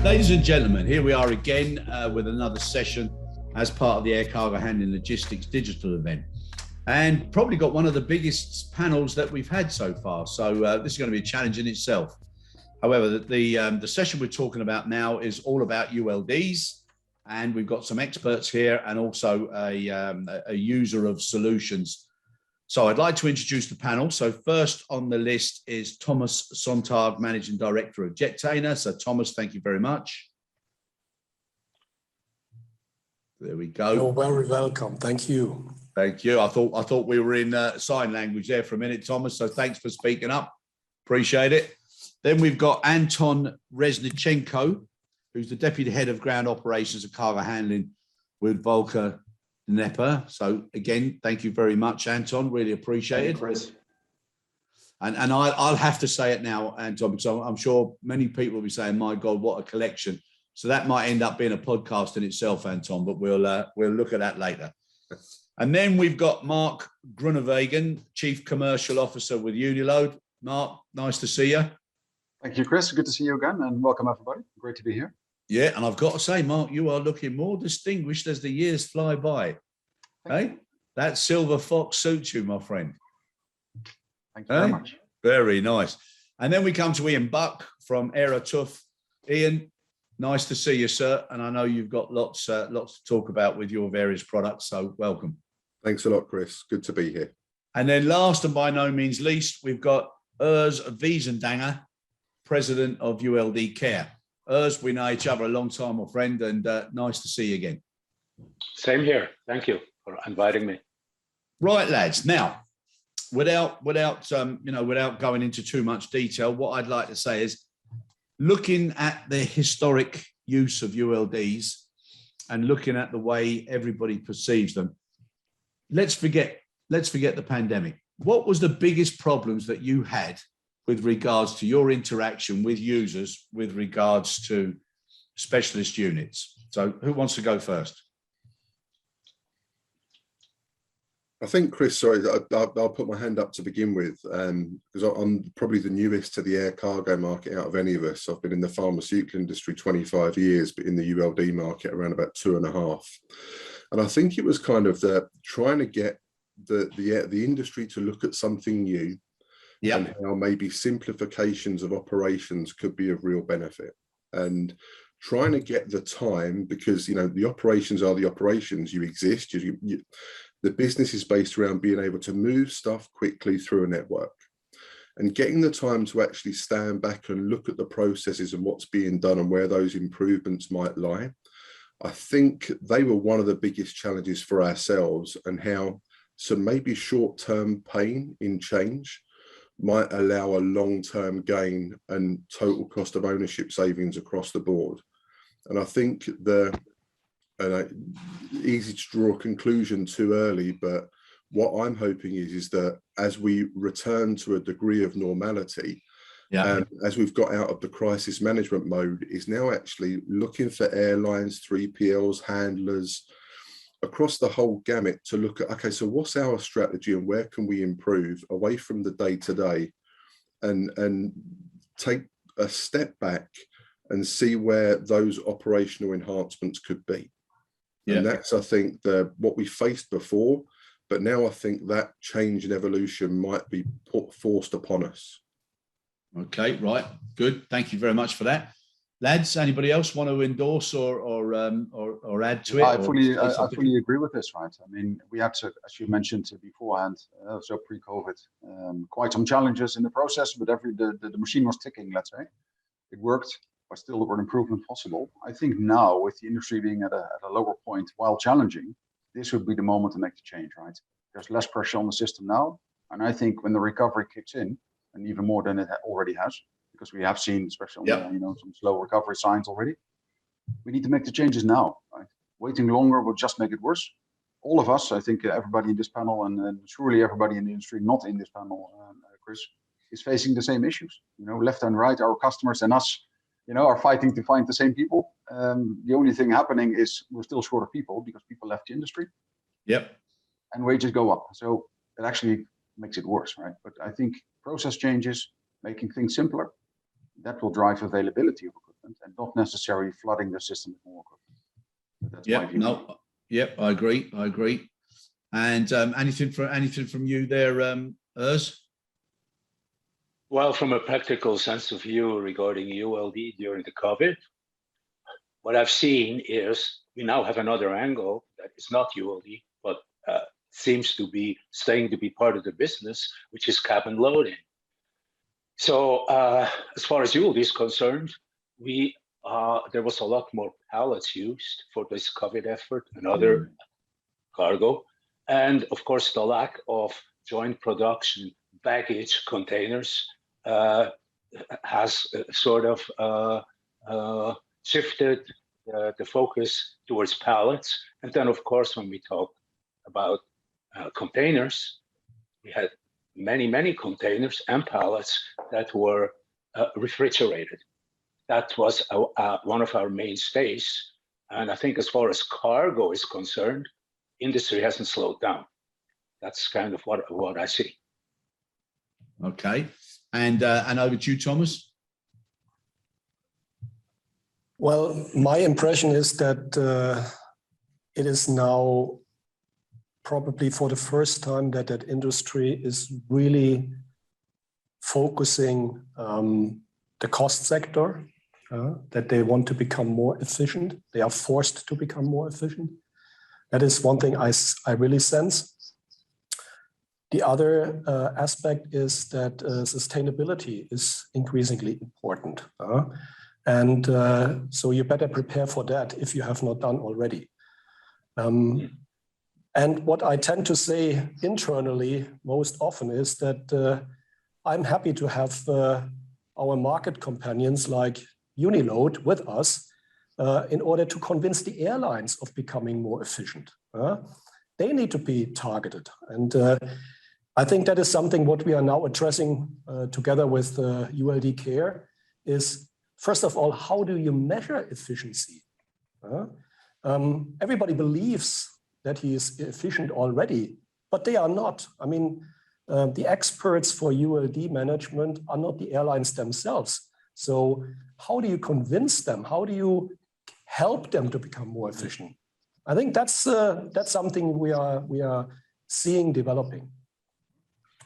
Ladies and gentlemen, here we are again with another session as part of the Air Cargo Handling Logistics digital event. And probably got one of the biggest panels that we've had so far. So this is going to be a challenge in itself. However, the session we're talking about now is all about ULDs. And we've got some experts here and also a user of solutions. So I'd like to introduce the panel. So first on the list is Thomas Sontag, Managing Director of Jettainer. So Thomas, thank you very much. There we go. You're very welcome. Thank you. Thank you. I thought we were in sign language there for a minute, Thomas. So thanks for speaking up. Appreciate it. Then we've got Anton Reznichenko, who's the Deputy Head of Ground Operations and Cargo Handling with Volga-Dnepr. So again, thank you very much, Anton. Really appreciate it. Chris. And I'll have to say it now, Anton, because I'm sure many people will be saying, "My God, what a collection!" So that might end up being a podcast in itself, Anton. But we'll look at that later. And then we've got Marc Groenewegen, Chief Commercial Officer with Unilode. Marc, nice to see you. Thank you, Chris. Good to see you again, and welcome everybody. Great to be here. Yeah, and I've got to say, Marc, you are looking more distinguished as the years fly by. Hey, that silver fox suits you, my friend. Thank you very much. Very nice. And then we come to Ian Buck from AEROTUF. Ian, nice to see you, sir. And I know you've got lots to talk about with your various products, so welcome. Thanks a lot, Chris. Good to be here. And then last and by no means least, we've got Urs Wiesendanger, President of ULD Care. Urs, we know each other a long time, my friend, and nice to see you again. Same here. Thank you for inviting me. Right, lads. Now, without going into too much detail, what I'd like to say is, looking at the historic use of ULDs and looking at the way everybody perceives them, let's forget the pandemic. What was the biggest problems that you had with regards to your interaction with users with regards to specialist units? So who wants to go first? I think, Chris, sorry, I'll put my hand up to begin with, because I'm probably the newest to the air cargo market out of any of us. I've been in the pharmaceutical industry 25 years, but in the ULD market around about 2.5. And I think it was kind of trying to get the industry to look at something new. Yeah. And how maybe simplifications of operations could be of real benefit, and trying to get the time, because the operations are the operations. You exist. The business is based around being able to move stuff quickly through a network, and getting the time to actually stand back and look at the processes and what's being done and where those improvements might lie. I think they were one of the biggest challenges for ourselves, and how some maybe short-term pain in change might allow a long-term gain and total cost of ownership savings across the board. And I think easy to draw a conclusion too early, but what I'm hoping is that as we return to a degree of normality, as we've got out of the crisis management mode, is now actually looking for airlines, 3PLs, handlers, across the whole gamut, to look at, okay, so what's our strategy and where can we improve away from the day-to-day, and take a step back and see where those operational enhancements could be. Yeah. And that's, I think, what we faced before, but now I think that change and evolution might be forced upon us. Okay, right, good. Thank you very much for that. Lads, anybody else want to endorse or add to it? I fully agree with this, right? I mean, we had to, as you mentioned beforehand, so pre-COVID, quite some challenges in the process, but the machine was ticking, let's say. It worked, but still there were improvements possible. I think now, with the industry being at a lower point while challenging, this would be the moment to make the change, right? There's less pressure on the system now, and I think when the recovery kicks in, and even more than it already has, because we have seen, especially on some slow recovery signs already, we need to make the changes now, right? Waiting longer will just make it worse. All of us, I think everybody in this panel, and surely everybody in the industry not in this panel, Chris, is facing the same issues. Left and right, our customers and us, are fighting to find the same people. The only thing happening is we're still short of people because people left the industry. Yep. And wages go up. So it actually makes it worse, right? But I think process changes, making things simpler, that will drive availability of equipment and not necessarily flooding the system with more equipment. So that's my view. No, yep, I agree. And anything from you there, Urs? Well, from a practical sense of view regarding ULD during the COVID, what I've seen is we now have another angle that is not ULD, but seems to be staying to be part of the business, which is cabin loading. So as far as ULD is concerned, there was a lot more pallets used for this COVID effort and other cargo. And of course, the lack of joint production baggage containers has sort of shifted the focus towards pallets. And then, of course, when we talk about containers, we had many containers and pallets that were refrigerated. That was one of our mainstays. And I think as far as cargo is concerned, industry hasn't slowed down. That's kind of what I see. Okay. And over to you, Thomas. Well, my impression is that it is now probably for the first time that industry is really focusing the cost sector, that they want to become more efficient. They are forced to become more efficient. That is one thing I really sense. The other aspect is that sustainability is increasingly important. And so you better prepare for that if you have not done already. And what I tend to say internally most often is that I'm happy to have our market companions like Unilode with us in order to convince the airlines of becoming more efficient. They need to be targeted. And I think that is something what we are now addressing together with ULD Care is, first of all, how do you measure efficiency? Everybody believes that he is efficient already, but they are not. I mean, the experts for ULD management are not the airlines themselves. So how do you convince them? How do you help them to become more efficient? I think that's something we are seeing developing.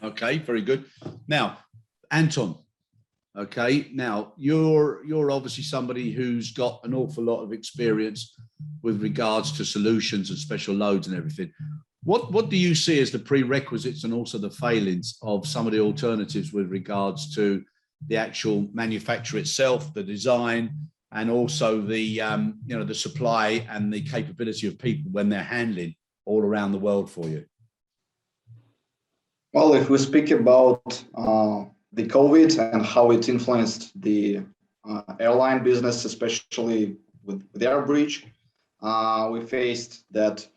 Okay, very good. Now, Anton. Okay, now you're obviously somebody who's got an awful lot of experience with regards to solutions and special loads and everything. What do you see as the prerequisites and also the failings of some of the alternatives with regards to the actual manufacture itself, the design, and also the the supply and the capability of people when they're handling all around the world for you? Well, if we speak about the COVID and how it influenced the airline business, especially with Airbridge, we faced that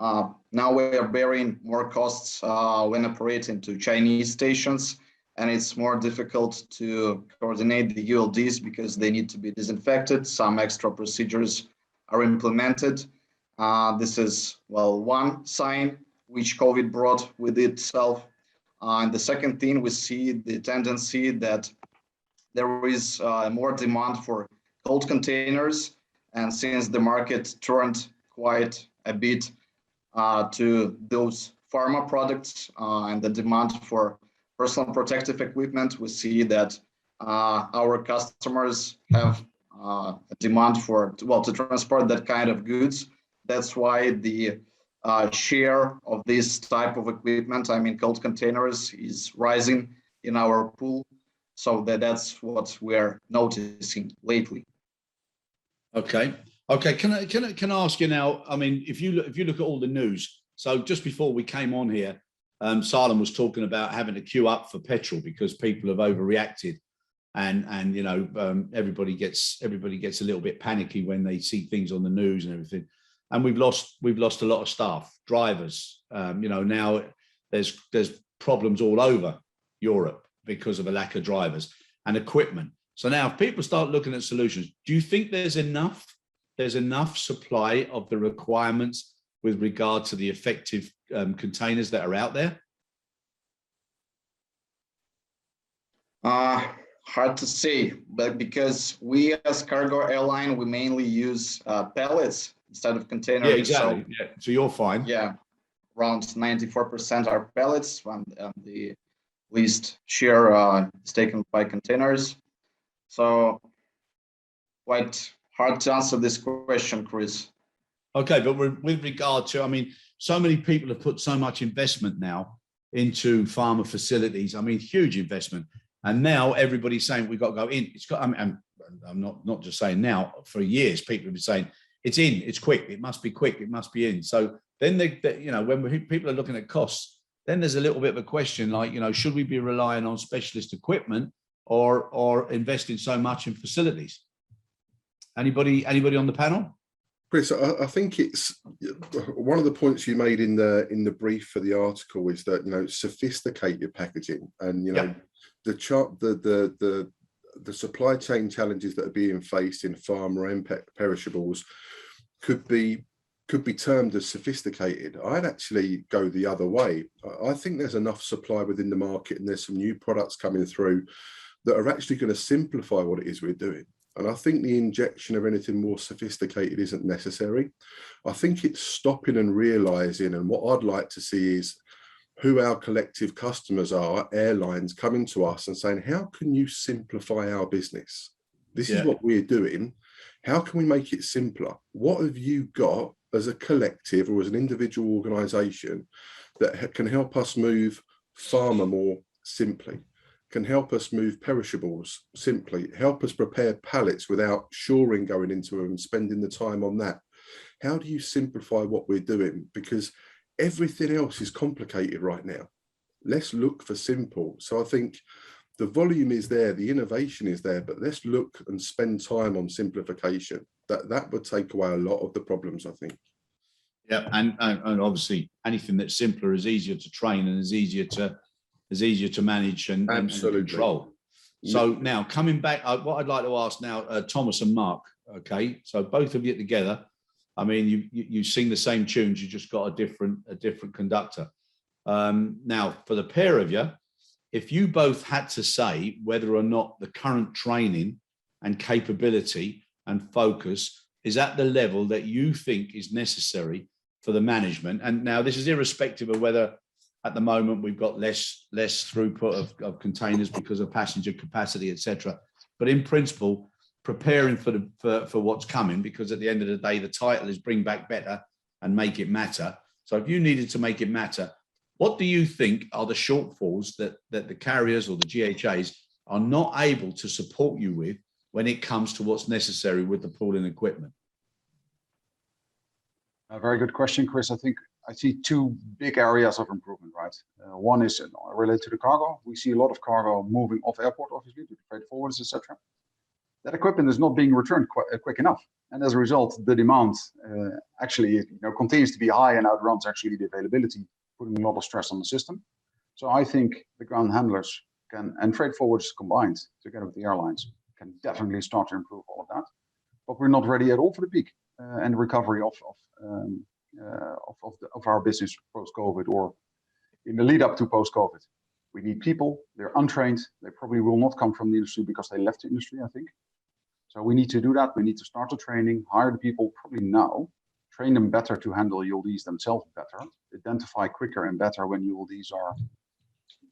now we are bearing more costs when operating to Chinese stations, and it's more difficult to coordinate the ULDs because they need to be disinfected. Some extra procedures are implemented. This is, well, one sign which COVID brought with itself. And the second thing, we see the tendency that there is more demand for cold containers. And since the market turned quite a bit to those pharma products and the demand for personal protective equipment, we see that our customers have a demand for, well, to transport that kind of goods. That's why the share of this type of equipment, I mean cold containers, is rising in our pool. So that's what we're noticing lately. Okay. Can I ask you now? I mean, if you look at all the news. So just before we came on here, Salem was talking about having to queue up for petrol because people have overreacted, and everybody gets a little bit panicky when they see things on the news and everything. And we've lost a lot of staff, drivers. Now there's problems all over Europe because of a lack of drivers and equipment. So now if people start looking at solutions, do you think there's enough supply of the requirements with regard to the effective containers that are out there? hard to say, but because we as cargo airline, we mainly use pallets instead of containers. Yeah, exactly. So you're fine. Yeah, around 94% are pallets, and the least share is taken by containers. So quite hard to answer this question, Chris. Okay, but with regard to, I mean, so many people have put so much investment now into pharma facilities. I mean, huge investment. And now everybody's saying we've got to go in. It's got, I mean, I'm not just saying now, for years, people have been saying it's in, it's quick, it must be quick, it must be in. So then you know, when people are looking at costs, then there's a little bit of a question like, you know, should we be relying on specialist equipment or investing so much in facilities? Anybody on the panel? Chris, I think it's one of the points you made in the brief for the article is that, you know, sophisticate your packaging, and, you know, the supply chain challenges that are being faced in pharma and perishables could be termed as sophisticated. I'd actually go the other way. I think there's enough supply within the market, and there's some new products coming through that are actually going to simplify what it is we're doing. And I think the injection of anything more sophisticated isn't necessary. I think it's stopping and realizing, and what I'd like to see is who our collective customers are, airlines, coming to us and saying, how can you simplify our business? This is what we're doing. How can we make it simpler? What have you got as a collective or as an individual organization that can help us move pharma more simply? Can help us move perishables simply, help us prepare pallets without shoring going into them and spending the time on that. How do you simplify what we're doing? Because everything else is complicated right now. Let's look for simple. So I think the volume is there, the innovation is there, but let's look and spend time on simplification. That would take away a lot of the problems, I think. Yeah, and obviously anything that's simpler is easier to train and is easier to manage and control. So now coming back, what I'd like to ask now, Thomas and Mark. Okay, so both of you together. I mean, you sing the same tunes. You just got a different conductor. Now, for the pair of you, if you both had to say whether or not the current training and capability and focus is at the level that you think is necessary for the management, and now this is irrespective of whether at the moment we've got less throughput of containers because of passenger capacity, etc. But in principle, preparing for what's coming, because at the end of the day, the title is Bring Back Better and Make It Matter. So if you needed to make it matter, what do you think are the shortfalls that the carriers or the GHAs are not able to support you with when it comes to what's necessary with the pooling equipment? A very good question, Chris. I think I see two big areas of improvement, right? One is related to the cargo. We see a lot of cargo moving off airport, obviously, to freight forwarders, etc. That equipment is not being returned quick enough, and as a result, the demand actually continues to be high and outruns actually the availability, putting a lot of stress on the system. So I think the ground handlers and freight forwarders combined, together with the airlines, can definitely start to improve all of that. But we're not ready at all for the peak and recovery of our business post-COVID or in the lead up to post-COVID. We need people. They're untrained. They probably will not come from the industry because they left the industry, I think. So we need to do that. We need to start the training, hire the people probably now, train them better to handle ULDs themselves better, identify quicker and better when ULDs are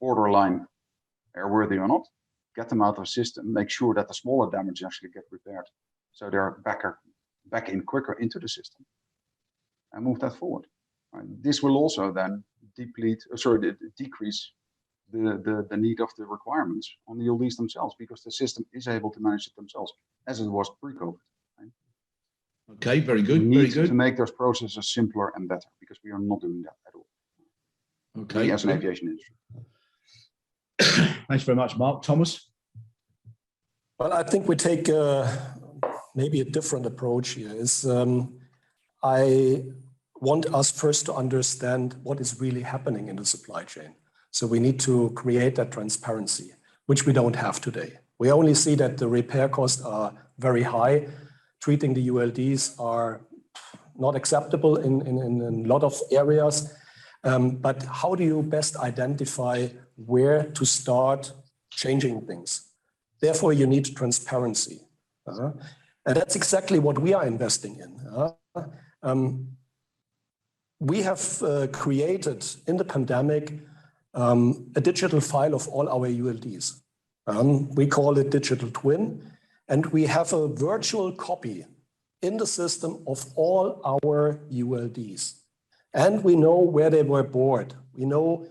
borderline airworthy or not, get them out of the system, make sure that the smaller damage actually get repaired. So they're back in quicker into the system and move that forward. Right? This will also then decrease the need of the requirements on the ULDs themselves, because the system is able to manage it themselves as it was pre-COVID. Right? Okay, very good. We need to make those processes simpler and better, because we are not doing that at all. Okay. As an aviation industry. Thanks very much, Mark. Thomas? Well, I think we take maybe a different approach here. I want us first to understand what is really happening in the supply chain. So we need to create that transparency, which we don't have today. We only see that the repair costs are very high. Treating the ULDs are not acceptable in a lot of areas. But how do you best identify where to start changing things? Therefore, you need transparency. And that's exactly what we are investing in. We have created in the pandemic a digital file of all our ULDs. We call it digital twin, and we have a virtual copy in the system of all our ULDs. And we know where they were bought. We know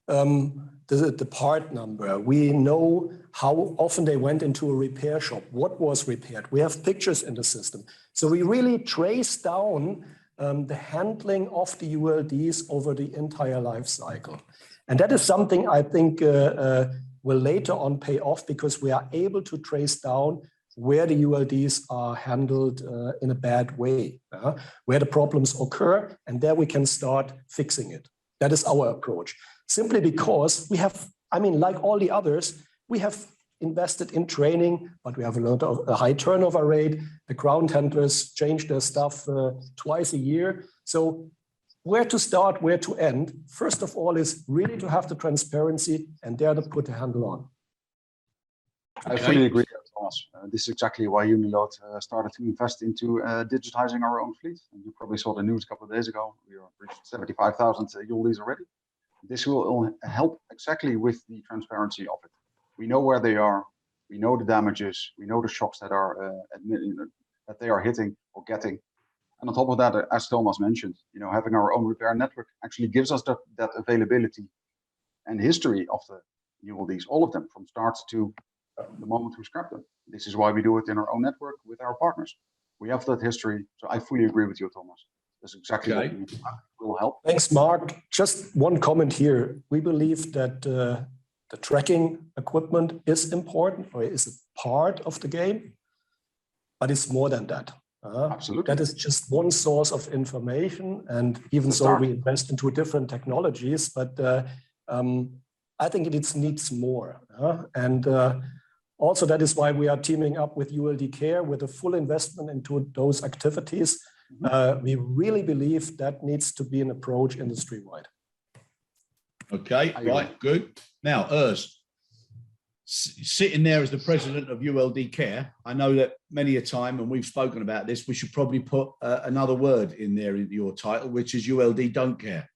the part number. We know how often they went into a repair shop, what was repaired. We have pictures in the system. So we really trace down the handling of the ULDs over the entire life cycle. And that is something I think will later on pay off, because we are able to trace down where the ULDs are handled in a bad way, where the problems occur, and there we can start fixing it. That is our approach. Simply because we have, I mean, like all the others, we have invested in training, but we have learned a high turnover rate. The ground handlers change their stuff twice a year. So where to start, where to end, first of all, is really to have the transparency and there to put a handle on. I fully agree, Thomas. This is exactly why Unilode started to invest into digitizing our own fleet. And you probably saw the news a couple of days ago. We reached 75,000 ULDs already. This will help exactly with the transparency of it. We know where they are. We know the damages. We know the shocks that are that they are hitting or getting. And on top of that, as Thomas mentioned, having our own repair network actually gives us that availability and history of the ULDs, all of them, from start to the moment we scrap them. This is why we do it in our own network with our partners. We have that history. So I fully agree with you, Thomas. That's exactly what we need to have. It will help. Thanks, Mark. Just one comment here. We believe that the tracking equipment is important, or is a part of the game, but it's more than that. Absolutely. That is just one source of information, and even so we invest into different technologies, but I think it needs more. And also that is why we are teaming up with ULD Care with a full investment into those activities. We really believe that needs to be an approach industry-wide. Okay, right, good. Now, Urs, sitting there as the president of ULD Care, I know that many a time, and we've spoken about this, we should probably put another word in there in your title, which is ULD Don't Care.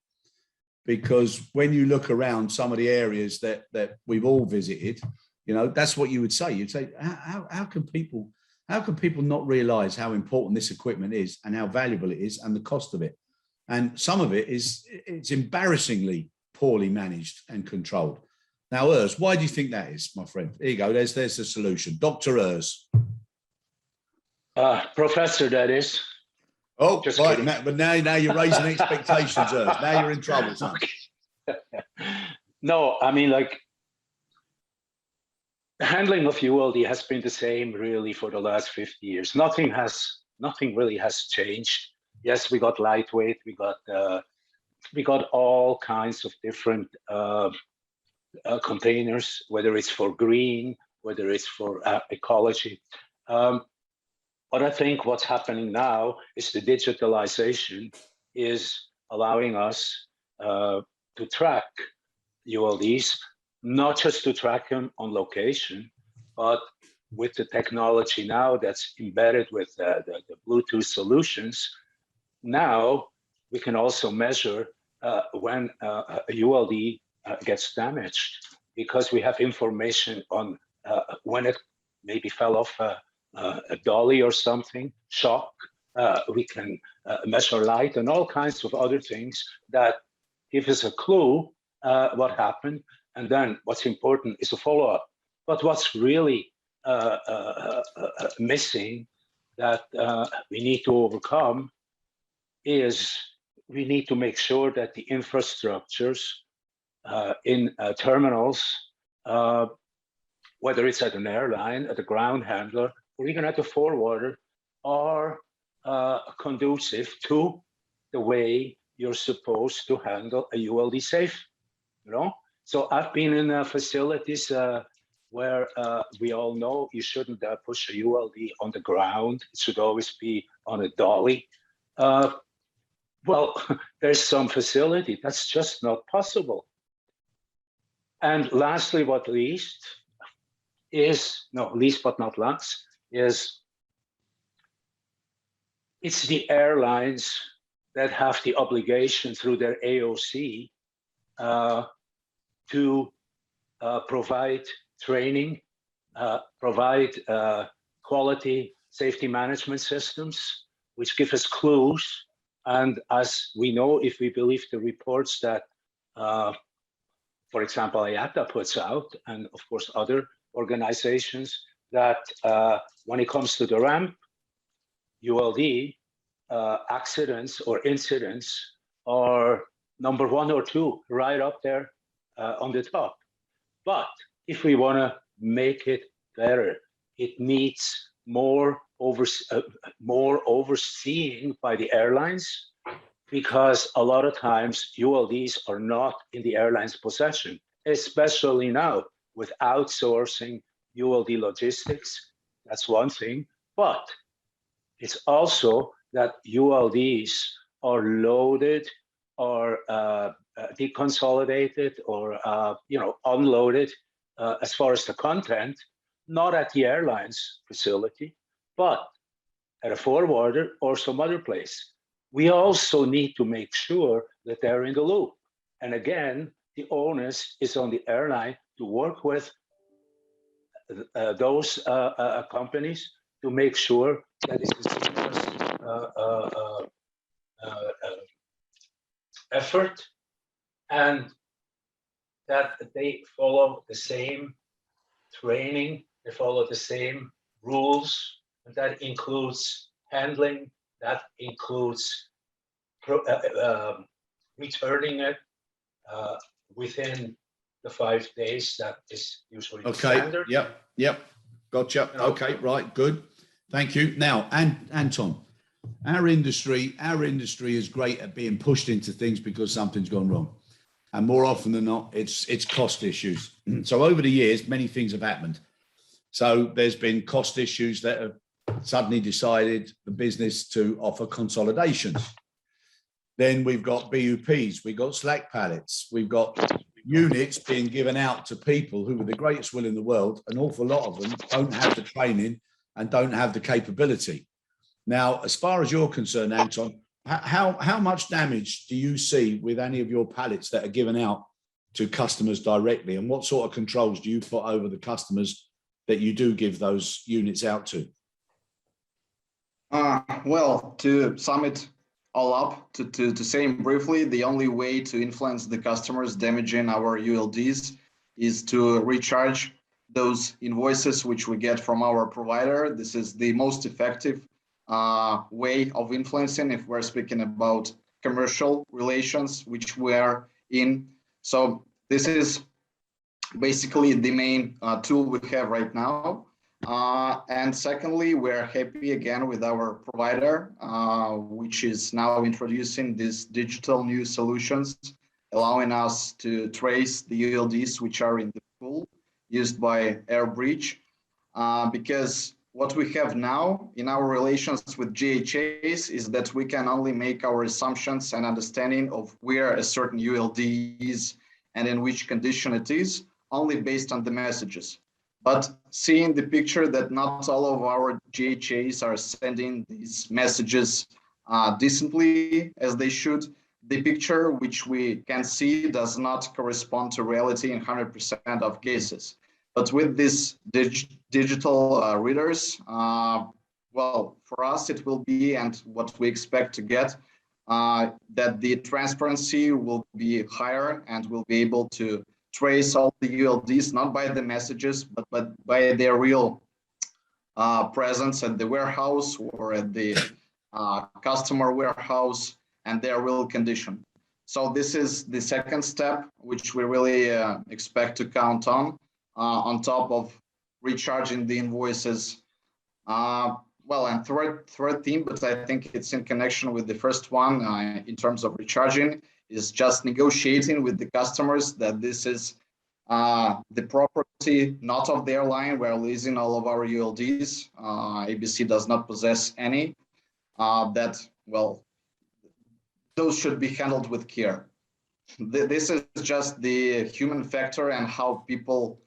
Because when you look around some of the areas that we've all visited, that's what you would say. You'd say, how can people not realize how important this equipment is and how valuable it is and the cost of it? And some of it's embarrassingly poorly managed and controlled. Now, Urs, why do you think that is, my friend? There you go. There's the solution. Dr. Urs. Professor, that is. Oh, just right. But now you're raising expectations, Urs. Now you're in trouble, son. No, I mean, like, the handling of ULD has been the same really for the last 50 years. Nothing really has changed. Yes, we got lightweight. We got all kinds of different containers, whether it's for green, whether it's for ecology. But I think what's happening now is the digitalization is allowing us to track ULDs, not just to track them on location, but with the technology now that's embedded with the Bluetooth solutions. Now we can also measure when a ULD gets damaged, because we have information on when it maybe fell off a dolly or something, shock. We can measure light and all kinds of other things that give us a clue what happened. And then what's important is a follow-up. But what's really missing that we need to overcome is we need to make sure that the infrastructures in terminals, whether it's at an airline, at a ground handler, or even at a forwarder, are conducive to the way you're supposed to handle a ULD safe, So I've been in facilities where we all know you shouldn't push a ULD on the ground. It should always be on a dolly. Well, there's some facility that's just not possible. And lastly, but least, is, no, least but not last, is it's the airlines that have the obligation through their AOC to provide training, provide quality safety management systems, which give us clues. And as we know, if we believe the reports that, for example, IATA puts out, and of course other organizations, that when it comes to the ramp, ULD, accidents or incidents are number 1 or 2, right up there on the top. But if we want to make it better, it needs more overseeing by the airlines, because a lot of times ULDs are not in the airline's possession, especially now with outsourcing ULD logistics. That's one thing, but it's also that ULDs are loaded or deconsolidated or unloaded as far as the content, not at the airline's facility, but at a forwarder or some other place. We also need to make sure that they're in the loop. And again, the onus is on the airline to work with those companies to make sure that it's a seamless effort, and that they follow the same training, they follow the same rules, and that includes handling, that includes returning it within the 5 days. That is usually standard. Yep. Gotcha. Okay, right, good. Thank you. Now, Anton, our industry is great at being pushed into things because something's gone wrong. And more often than not, it's cost issues. So over the years, many things have happened. So there's been cost issues that have suddenly decided the business to offer consolidations. Then we've got BUPs, we've got slack pallets, we've got units being given out to people who, with the greatest will in the world, an awful lot of them don't have the training and don't have the capability. Now, as far as you're concerned, Anton, how much damage do you see with any of your pallets that are given out to customers directly? And what sort of controls do you put over the customers that you do give those units out to? Well, to sum it all up, to say briefly, the only way to influence the customers damaging our ULDs is to recharge those invoices which we get from our provider. This is the most effective way of influencing if we're speaking about commercial relations, which we are in. So this is basically the main tool we have right now. And secondly, we're happy again with our provider, which is now introducing these digital new solutions, allowing us to trace the ULDs which are in the pool used by AirBridge, because what we have now in our relations with GHAs is that we can only make our assumptions and understanding of where a certain ULD is and in which condition it is, only based on the messages. But seeing the picture that not all of our GHAs are sending these messages decently as they should, the picture which we can see does not correspond to reality in 100% of cases. But with these digital readers, well, for us it will be, and what we expect to get, that the transparency will be higher and we'll be able to trace all the ULDs, not by the messages, but by their real presence at the warehouse or at the customer warehouse and their real condition. So this is the second step, which we really expect to count on top of recharging the invoices. Well, and third theme, but I think it's in connection with the first one in terms of recharging, is just negotiating with the customers that this is the property not of the airline. We're leasing all of our ULDs. ABC does not possess any. That, well, those should be handled with care. This is just the human factor and how people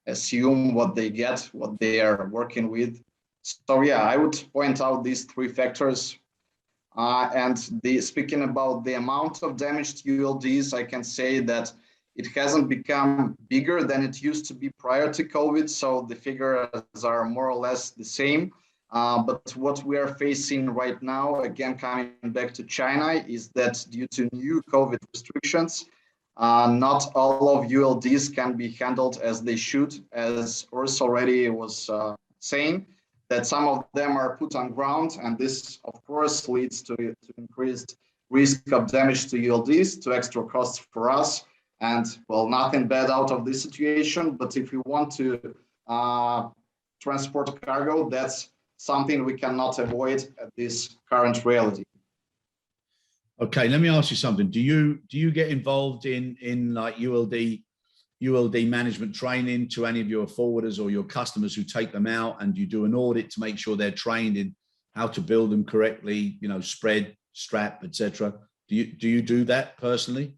assume what they get, what they are working with. So yeah, I would point out these three factors. Speaking about the amount of damaged ULDs, I can say that it hasn't become bigger than it used to be prior to COVID. So the figures are more or less the same. But what we are facing right now, again, coming back to China, is that due to new COVID restrictions, not all of ULDs can be handled as they should, as Urs already was saying, that some of them are put on ground, and this, of course, leads to increased risk of damage to ULDs, to extra costs for us, and, well, nothing bad out of this situation, but if you want to transport cargo, that's something we cannot avoid at this current reality. Okay, let me ask you something. Do you get involved in like ULD management training to any of your forwarders or your customers who take them out, and you do an audit to make sure they're trained in how to build them correctly, you know, spread, strap, etc.? Do you do that personally?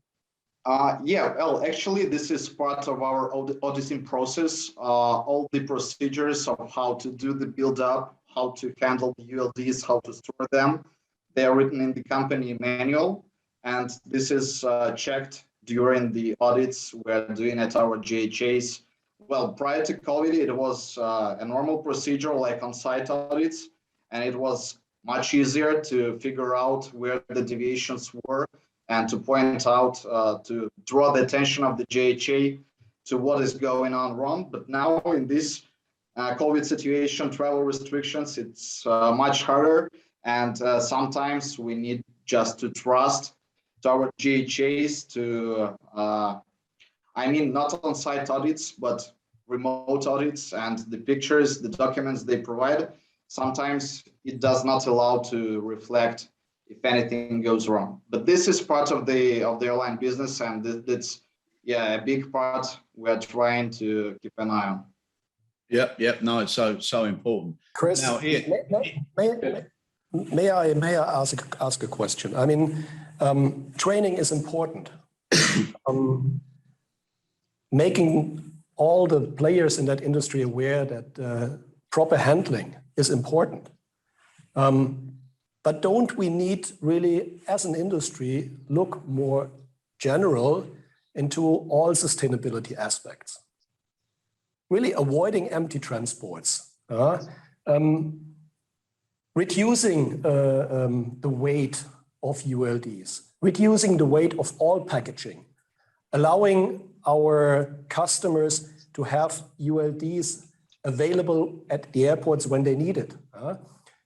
Yeah, well, actually, this is part of our auditing process. All the procedures of how to do the build-up, how to handle the ULDs, how to store them, they are written in the company manual, and this is checked during the audits we're doing at our GHAs. Well, prior to COVID, it was a normal procedure like on-site audits, and it was much easier to figure out where the deviations were and to point out, to draw the attention of the GHA to what is going on wrong. But now in this COVID situation, travel restrictions, it's much harder. And sometimes we need just to trust to our GHAs to, I mean, not on-site audits, but remote audits, and the pictures, the documents they provide, sometimes it does not allow to reflect if anything goes wrong. But this is part of the airline business, and that's, yeah, a big part we're trying to keep an eye on. Yep. No, it's so important. Chris, now, may I ask a question? I mean, training is important. Making all the players in that industry aware that proper handling is important. But don't we need really, as an industry, look more general into all sustainability aspects? Really avoiding empty transports, reducing the weight of ULDs, reducing the weight of all packaging, allowing our customers to have ULDs available at the airports when they need it.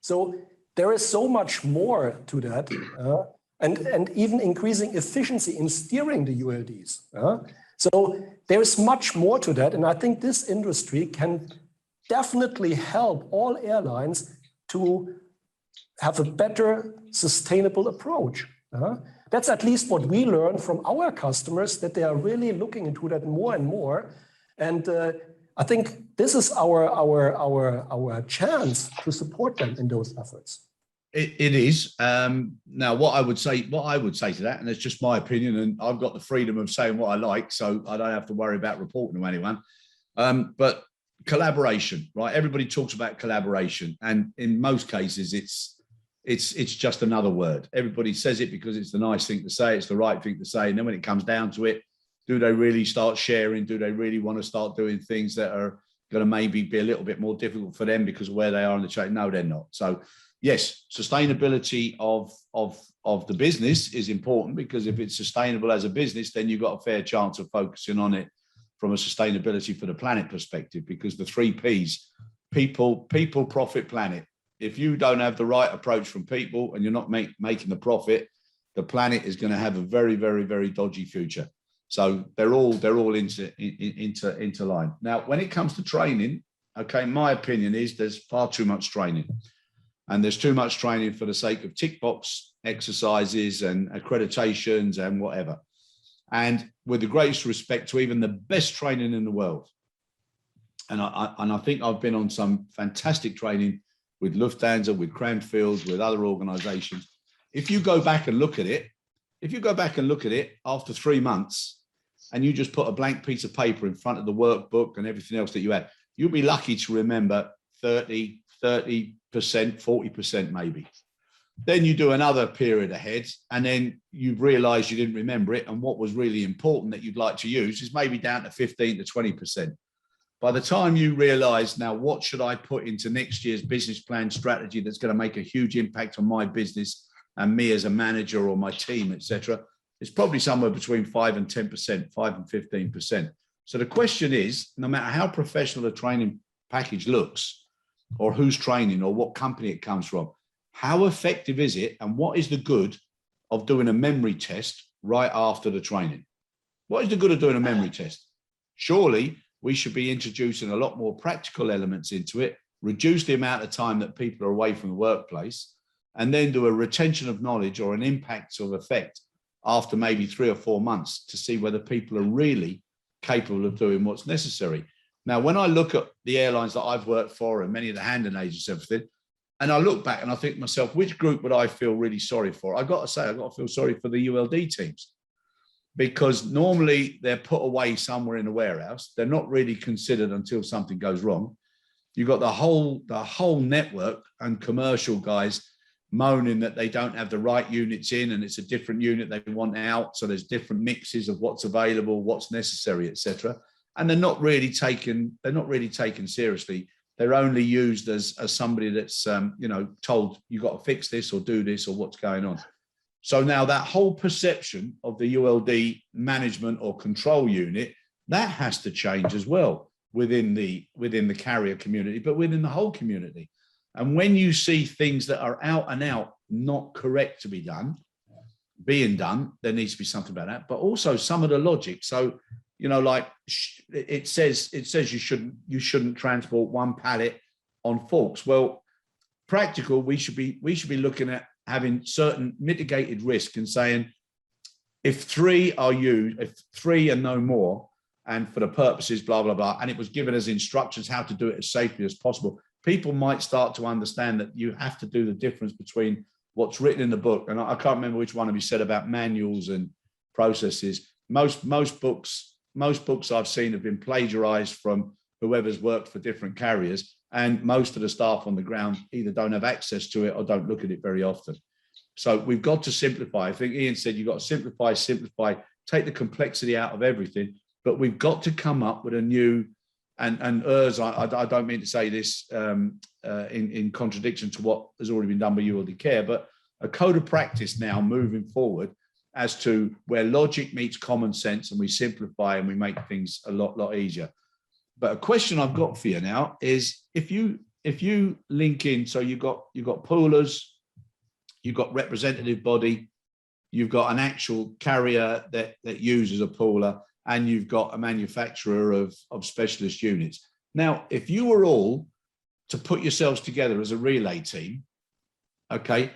So there is so much more to that, and even increasing efficiency in steering the ULDs. So there is much more to that, and I think this industry can definitely help all airlines to have a better sustainable approach. That's at least what we learn from our customers, that they are really looking into that more and more. And I think this is our chance to support them in those efforts. It is. Now, what I would say to that, and it's just my opinion, and I've got the freedom of saying what I like, so I don't have to worry about reporting to anyone. But collaboration, right? Everybody talks about collaboration, and in most cases, it's just another word. Everybody says it because it's the nice thing to say, it's the right thing to say, and then when it comes down to it, do they really start sharing? Do they really want to start doing things that are going to maybe be a little bit more difficult for them because of where they are in the chain? No, they're not. So yes, sustainability of the business is important, because if it's sustainable as a business, then you've got a fair chance of focusing on it from a sustainability for the planet perspective, because the 3 Ps, people, profit, planet. If you don't have the right approach from people and you're not making the profit, the planet is going to have a very, very, very dodgy future. So they're all interlined. Now, when it comes to training, okay, my opinion is there's far too much training. And there's too much training for the sake of tick box exercises and accreditations and whatever. And with the greatest respect to even the best training in the world, and I think I've been on some fantastic training with Lufthansa, with Cranfield, with other organizations. If you go back and look at it, after 3 months, and you just put a blank piece of paper in front of the workbook and everything else that you had, you'll be lucky to remember 30%, 40% maybe. Then you do another period ahead, and then you realize you didn't remember it. And what was really important that you'd like to use is maybe down to 15 to 20%. By the time you realize, now what should I put into next year's business plan strategy that's going to make a huge impact on my business and me as a manager or my team, etc., it's probably somewhere between 5 and 10%, 5 and 15%. So the question is, no matter how professional a training package looks, or who's training, or what company it comes from, how effective is it, and what is the good of doing a memory test right after the training? What is the good of doing a memory test? Surely we should be introducing a lot more practical elements into it, reduce the amount of time that people are away from the workplace, and then do a retention of knowledge or an impact of effect after maybe 3 or 4 months to see whether people are really capable of doing what's necessary. Now, when I look at the airlines that I've worked for and many of the handling agents, everything, and I look back and I think to myself, which group would I feel really sorry for? I've got to say, I've got to feel sorry for the ULD teams, because normally they're put away somewhere in a warehouse. They're not really considered until something goes wrong. You've got the whole network and commercial guys moaning that they don't have the right units in, and it's a different unit they want out. So there's different mixes of what's available, what's necessary, etc. And they're not really taken seriously. They're only used as somebody that's told you got to fix this or do this or what's going on. So now that whole perception of the ULD management or control unit, that has to change as well within the carrier community, but within the whole community. And when you see things that are out and out not correct to be done, being done, there needs to be something about that. But also some of the logic. So, like it says you shouldn't transport one pallet on forks. Well, practical, we should be looking at having certain mitigated risk and saying, if 3 are used, if 3 and no more, and for the purposes, blah, blah, blah, and it was given as instructions how to do it as safely as possible, people might start to understand that you have to do the difference between what's written in the book. And I can't remember which one of you said about manuals and processes. Most books I've seen have been plagiarized from whoever's worked for different carriers, and most of the staff on the ground either don't have access to it or don't look at it very often. So we've got to simplify. I think Ian said you've got to simplify, take the complexity out of everything, but we've got to come up with a new, and Urs, I don't mean to say this in contradiction to what has already been done by ULD Care, but a code of practice now moving forward as to where logic meets common sense, and we simplify and we make things a lot easier. But a question I've got for you now is, if you link in, so you've got poolers, you've got representative body, you've got an actual carrier that uses a pooler, and you've got a manufacturer of specialist units. Now, if you were all to put yourselves together as a relay team, okay,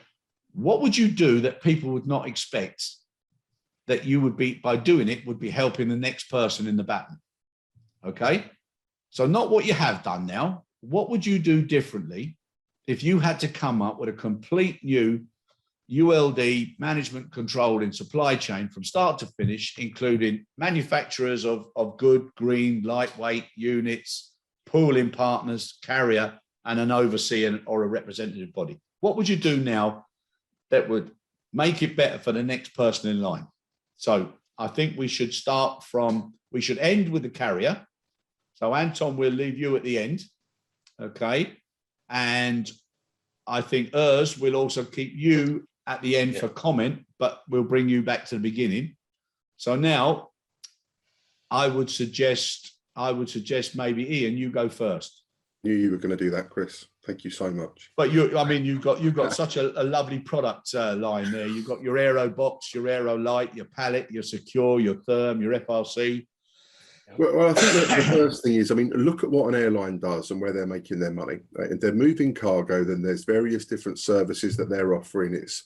what would you do that people would not expect that you would be, by doing it, would be helping the next person in the baton? Okay, so not what you have done now. What would you do differently if you had to come up with a complete new ULD management control in supply chain from start to finish, including manufacturers of good, green, lightweight units, pooling partners, carrier, and an overseer or a representative body? What would you do now that would make it better for the next person in line? So I think we should end with the carrier. So Anton, we'll leave you at the end, okay? And I think Urs will also keep you at the end for comment, but we'll bring you back to the beginning. So now I would suggest maybe Ian, you go first. Knew you were going to do that, Chris. Thank you so much. But you've got such a lovely product line there. You've got your Aero box, your Aero light, your pallet, your secure, your therm, your FRC. Well, I think that the first thing is, look at what an airline does and where they're making their money. Right? If they're moving cargo, then there's various different services that they're offering. It's,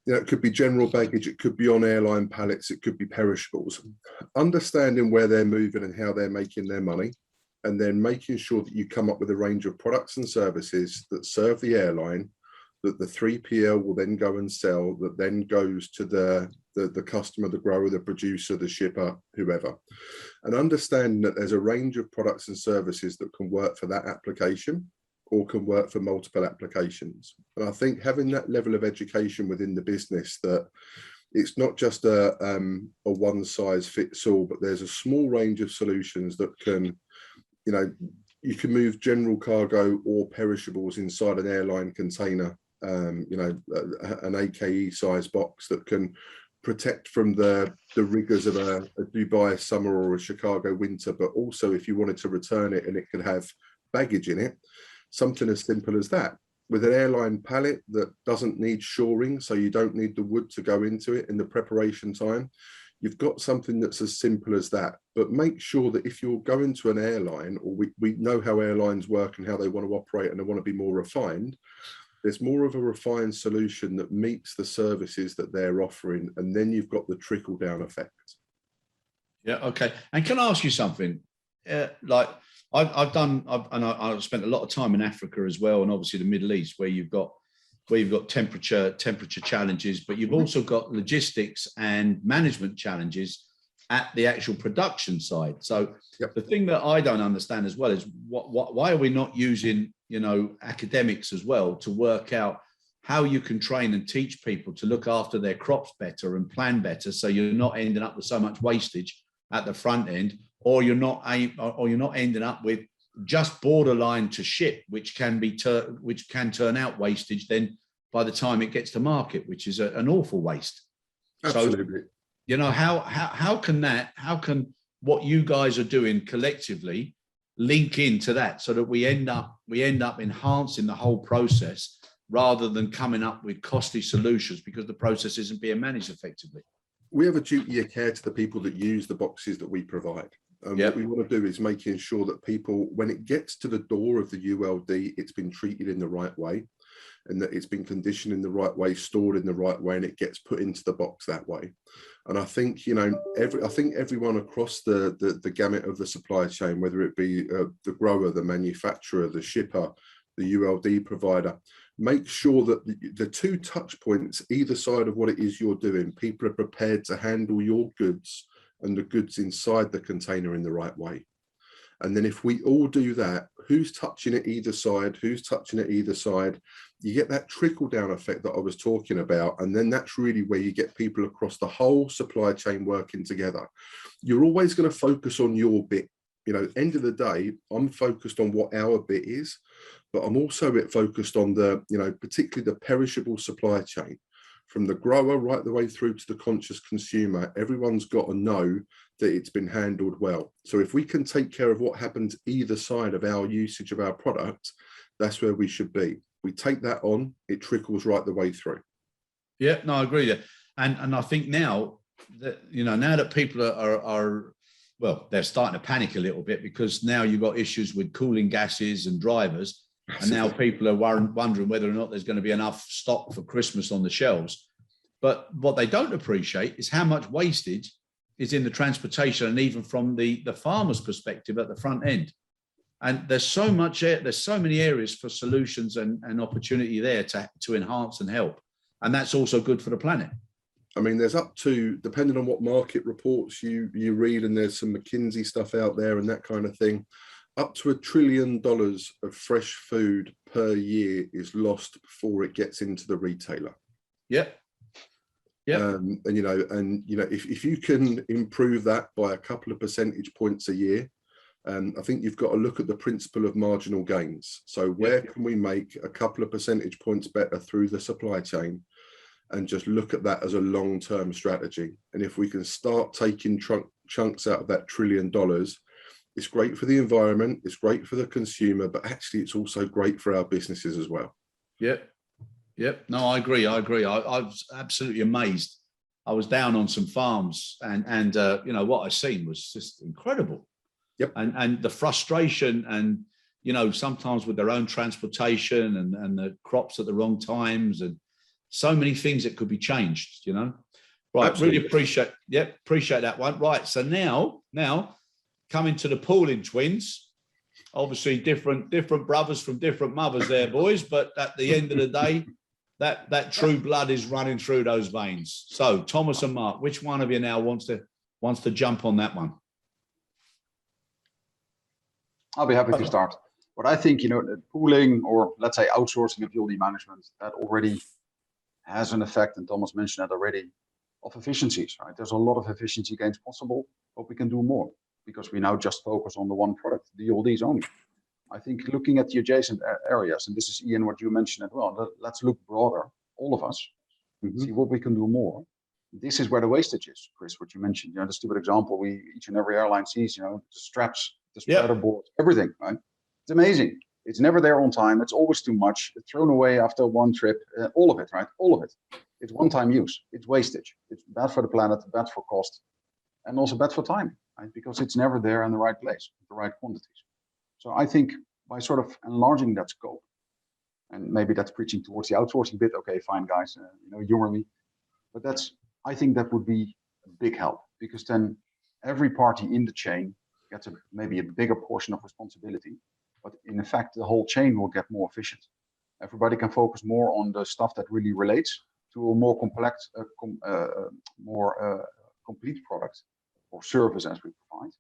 it could be general baggage, it could be on airline pallets, it could be perishables. Understanding where they're moving and how they're making their money, and then making sure that you come up with a range of products and services that serve the airline that the 3PL will then go and sell, that then goes to the customer, the grower, the producer, the shipper, whoever. And understand that there's a range of products and services that can work for that application or can work for multiple applications. And I think having that level of education within the business, that it's not just a one size fits all, but there's a small range of solutions that can, you can move general cargo or perishables inside an airline container, an AKE size box that can protect from the rigors of a Dubai summer or a Chicago winter, but also if you wanted to return it and it could have baggage in it, something as simple as that. With an airline pallet that doesn't need shoring, so you don't need the wood to go into it in the preparation time, you've got something that's as simple as that. But make sure that if you're going to an airline, or we know how airlines work and how they want to operate and they want to be more refined, there's more of a refined solution that meets the services that they're offering, and then you've got the trickle down effect. Yeah, okay. And can I ask you something? I've spent a lot of time in Africa as well, and obviously the Middle East, where you've got temperature challenges, but you've also got logistics and management challenges at the actual production side. So the thing that I don't understand as well is why are we not using academics as well to work out how you can train and teach people to look after their crops better and plan better, so you're not ending up with so much wastage at the front end, or you're not ending up with just borderline to ship, which can turn out wastage then by the time it gets to market, which is an awful waste. Absolutely. So, how can what you guys are doing collectively link into that, so that we end up enhancing the whole process rather than coming up with costly solutions because the process isn't being managed effectively? We have a duty of care to the people that use the boxes that we provide. And what we want to do is making sure that people, when it gets to the door of the ULD, it's been treated in the right way, and that it's been conditioned in the right way, stored in the right way, and it gets put into the box that way. And I think, everyone across the gamut of the supply chain, whether it be the grower, the manufacturer, the shipper, the ULD provider, make sure that the two touch points either side of what it is you're doing, people are prepared to handle your goods and the goods inside the container in the right way. And then if we all do that, who's touching it either side, you get that trickle down effect that I was talking about. And then that's really where you get people across the whole supply chain working together. You're always going to focus on your bit. End of the day, I'm focused on what our bit is, but I'm also a bit focused on particularly the perishable supply chain. From the grower right the way through to the conscious consumer, everyone's got to know that it's been handled well. So if we can take care of what happens either side of our usage of our product, that's where we should be. We take that on, it trickles right the way through. Yeah, no, I agree. And I think now that people are they're starting to panic a little bit, because now you've got issues with cooling gases and drivers. And now people are wondering whether or not there's going to be enough stock for Christmas on the shelves. But what they don't appreciate is how much wastage is in the transportation, and even from the farmer's perspective at the front end. And there's so many areas for solutions and opportunity there to enhance and help. And that's also good for the planet. I mean, there's up to, depending on what market reports you read, and there's some McKinsey stuff out there and that kind of thing, up to $1 trillion of fresh food per year is lost before it gets into the retailer. Yep. If you can improve that by a couple of percentage points a year, I think you've got to look at the principle of marginal gains. So where can we make a couple of percentage points better through the supply chain, and just look at that as a long-term strategy. And if we can start taking chunks out of that $1 trillion, it's great for the environment, it's great for the consumer, but actually it's also great for our businesses as well. Yep. No, I agree. I was absolutely amazed. I was down on some farms, and what I seen was just incredible. Yep. And the frustration, and sometimes with their own transportation and the crops at the wrong times, and so many things that could be changed. Right. Absolutely. Really appreciate that one. Right. So now coming to the pooling twins, obviously different brothers from different mothers there, boys. But at the end of the day, that true blood is running through those veins. So Thomas and Mark, which one of you now wants to jump on that one? I'll be happy to start. But I think, the pooling, or let's say outsourcing of ULD management, that already has an effect, and Thomas mentioned that already, of efficiencies, right? There's a lot of efficiency gains possible, but we can do more because we now just focus on the one product, the ULDs only. I think looking at the adjacent areas, and this is Ian, what you mentioned as well, let's look broader, all of us, see what we can do more. This is where the wastage is, Chris, what you mentioned. The stupid example each and every airline sees, the straps, the spreader board, everything, right? It's amazing. It's never there on time. It's always too much. It's thrown away after one trip. All of it, right? All of it. It's one-time use. It's wastage. It's bad for the planet, bad for cost, and also bad for time, right? Because it's never there in the right place, the right quantities. So I think by sort of enlarging that scope, and maybe that's preaching towards the outsourcing bit. Okay, fine, guys, humor me. But I think that would be a big help, because then every party in the chain gets maybe a bigger portion of responsibility. But in effect, the whole chain will get more efficient. Everybody can focus more on the stuff that really relates to a more complex, complete product or service as we provide.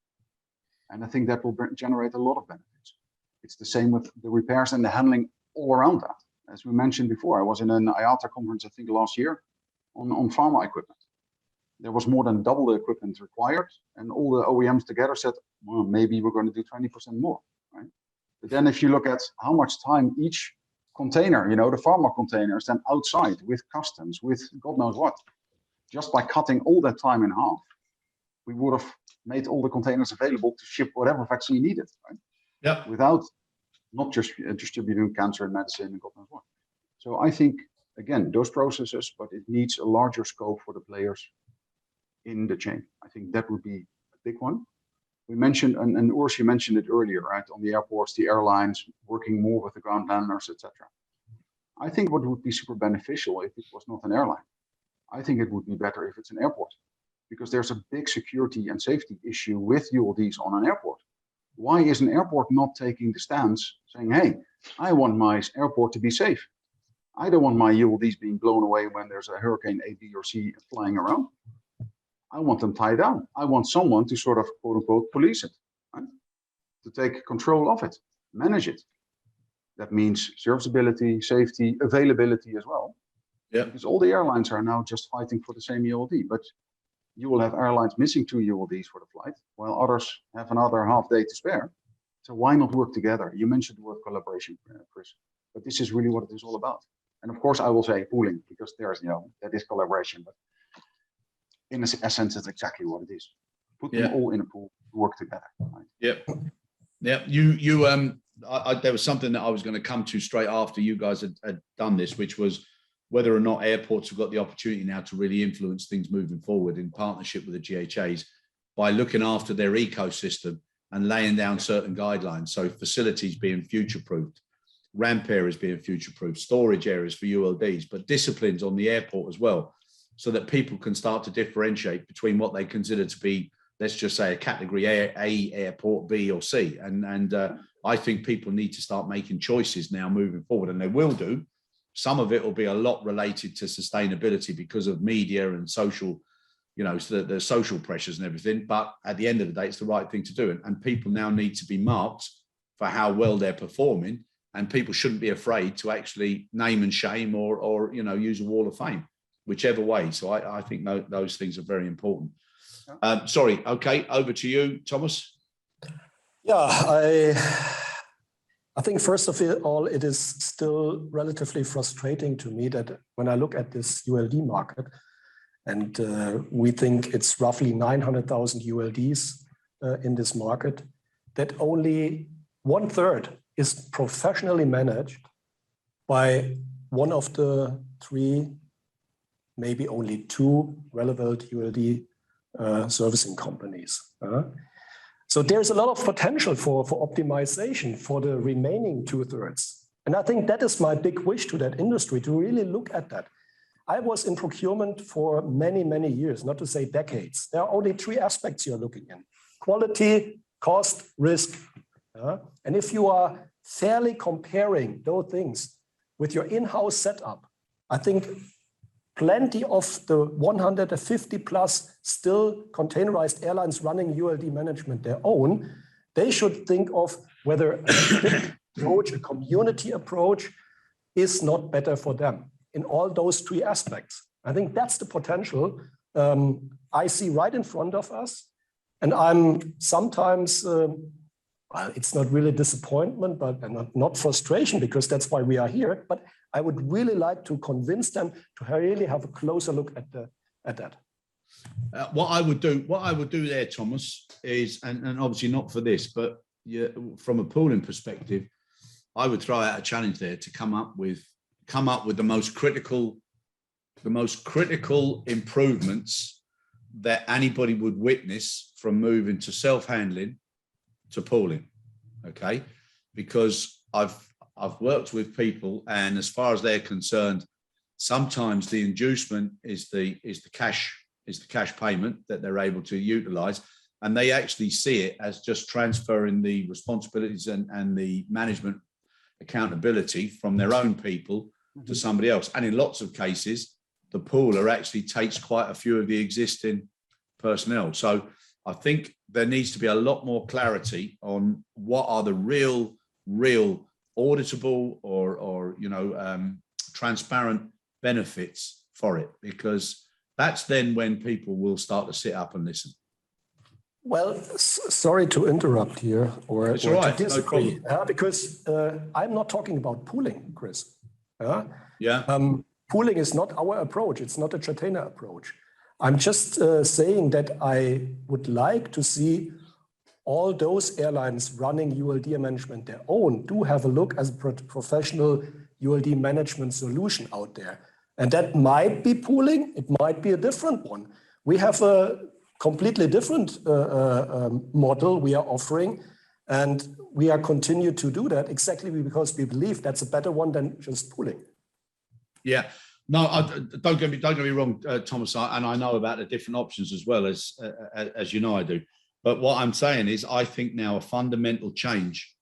And I think that will generate a lot of benefits. It's the same with the repairs and the handling all around that. As we mentioned before, I was in an IATA conference, I think last year, on pharma equipment. There was more than double the equipment required, and all the OEMs together said, well, maybe we're going to do 20% more, right? But then if you look at how much time each container, the pharma container is then outside with customs, with God knows what, just by cutting all that time in half, we would have made all the containers available to ship whatever vaccine needed, right? Yeah. Without not just distributing cancer and medicine and God knows what. So I think, again, those processes, but it needs a larger scope for the players in the chain. I think that would be a big one. We mentioned, and Urs, you mentioned it earlier, right? On the airports, the airlines, working more with the ground handlers, etc. I think what would be super beneficial if it was not an airline. I think it would be better if it's an airport, because there's a big security and safety issue with ULDs on an airport. Why is an airport not taking the stance saying, hey, I want my airport to be safe. I don't want my ULDs being blown away when there's a hurricane A, B, or C flying around. I want them tied down. I want someone to sort of, quote unquote, police it, right? To take control of it, manage it. That means serviceability, safety, availability as well. Yeah. Because all the airlines are now just fighting for the same ULD, but you will have airlines missing 2 ULDs for the flight, while others have another half day to spare. So why not work together? You mentioned the word collaboration, Chris, but this is really what it is all about. And of course, I will say pooling, because there's, that is collaboration, but in essence, it's exactly what it is. Put them all in a pool, work together. Right? Yep. There was something that I was going to come to straight after you guys had done this, which was whether or not airports have got the opportunity now to really influence things moving forward in partnership with the GHAs by looking after their ecosystem and laying down certain guidelines. So facilities being future-proofed, ramp areas being future-proofed, storage areas for ULDs, but disciplines on the airport as well, so that people can start to differentiate between what they consider to be, let's just say, a category A airport, B or C. And I think people need to start making choices now moving forward, and they will do. Some of it will be a lot related to sustainability because of media and social, so the social pressures and everything. But at the end of the day, it's the right thing to do. And people now need to be marked for how well they're performing, and people shouldn't be afraid to actually name and shame or use a wall of fame, whichever way. So I think those things are very important. Sorry. Okay. Over to you, Thomas. Yeah, I think first of all, it is still relatively frustrating to me that when I look at this ULD market, and we think it's roughly 900,000 ULDs in this market, that only 1/3 is professionally managed by one of the 3, maybe only 2 relevant ULD servicing companies. So there's a lot of potential for optimization for the remaining 2/3. And I think that is my big wish to that industry, to really look at that. I was in procurement for many, many years, not to say decades. There are only 3 aspects you're looking in: quality, cost, risk. And if you are fairly comparing those things with your in-house setup, I think plenty of the 150 plus still containerized airlines running ULD management their own, they should think of whether a approach, a community approach, is not better for them in all those three aspects. I think that's the potential I see right in front of us. And I'm sometimes, well, it's not really disappointment, but not frustration, because that's why we are here. But I would really like to convince them to really have a closer look at that. What I would do there, Thomas, is, and obviously not for this, but yeah, from a pooling perspective, I would throw out a challenge there to come up with the most critical improvements that anybody would witness from moving to self-handling to pooling. Okay, because I've worked with people, and as far as they're concerned, sometimes the inducement is the cash payment that they're able to utilize, and they actually see it as just transferring the responsibilities and the management accountability from their own people to somebody else. And in lots of cases, the pooler actually takes quite a few of the existing personnel. So I think there needs to be a lot more clarity on what are the real auditable or transparent benefits for it, because that's then when people will start to sit up and listen. Well, sorry to interrupt here, or to disagree, because I'm not talking about pooling, Chris. Pooling is not our approach. It's not a Jettainer approach. I'm just saying that I would like to see all those airlines running ULD management their own do have a look as a professional ULD management solution out there. And that might be pooling. It might be a different one. We have a completely different model we are offering, and we are continue to do that exactly because we believe that's a better one than just pooling. Yeah, no, don't get me wrong, Thomas, and I know about the different options as well, as you know I do. But what I'm saying is, I think now a fundamental change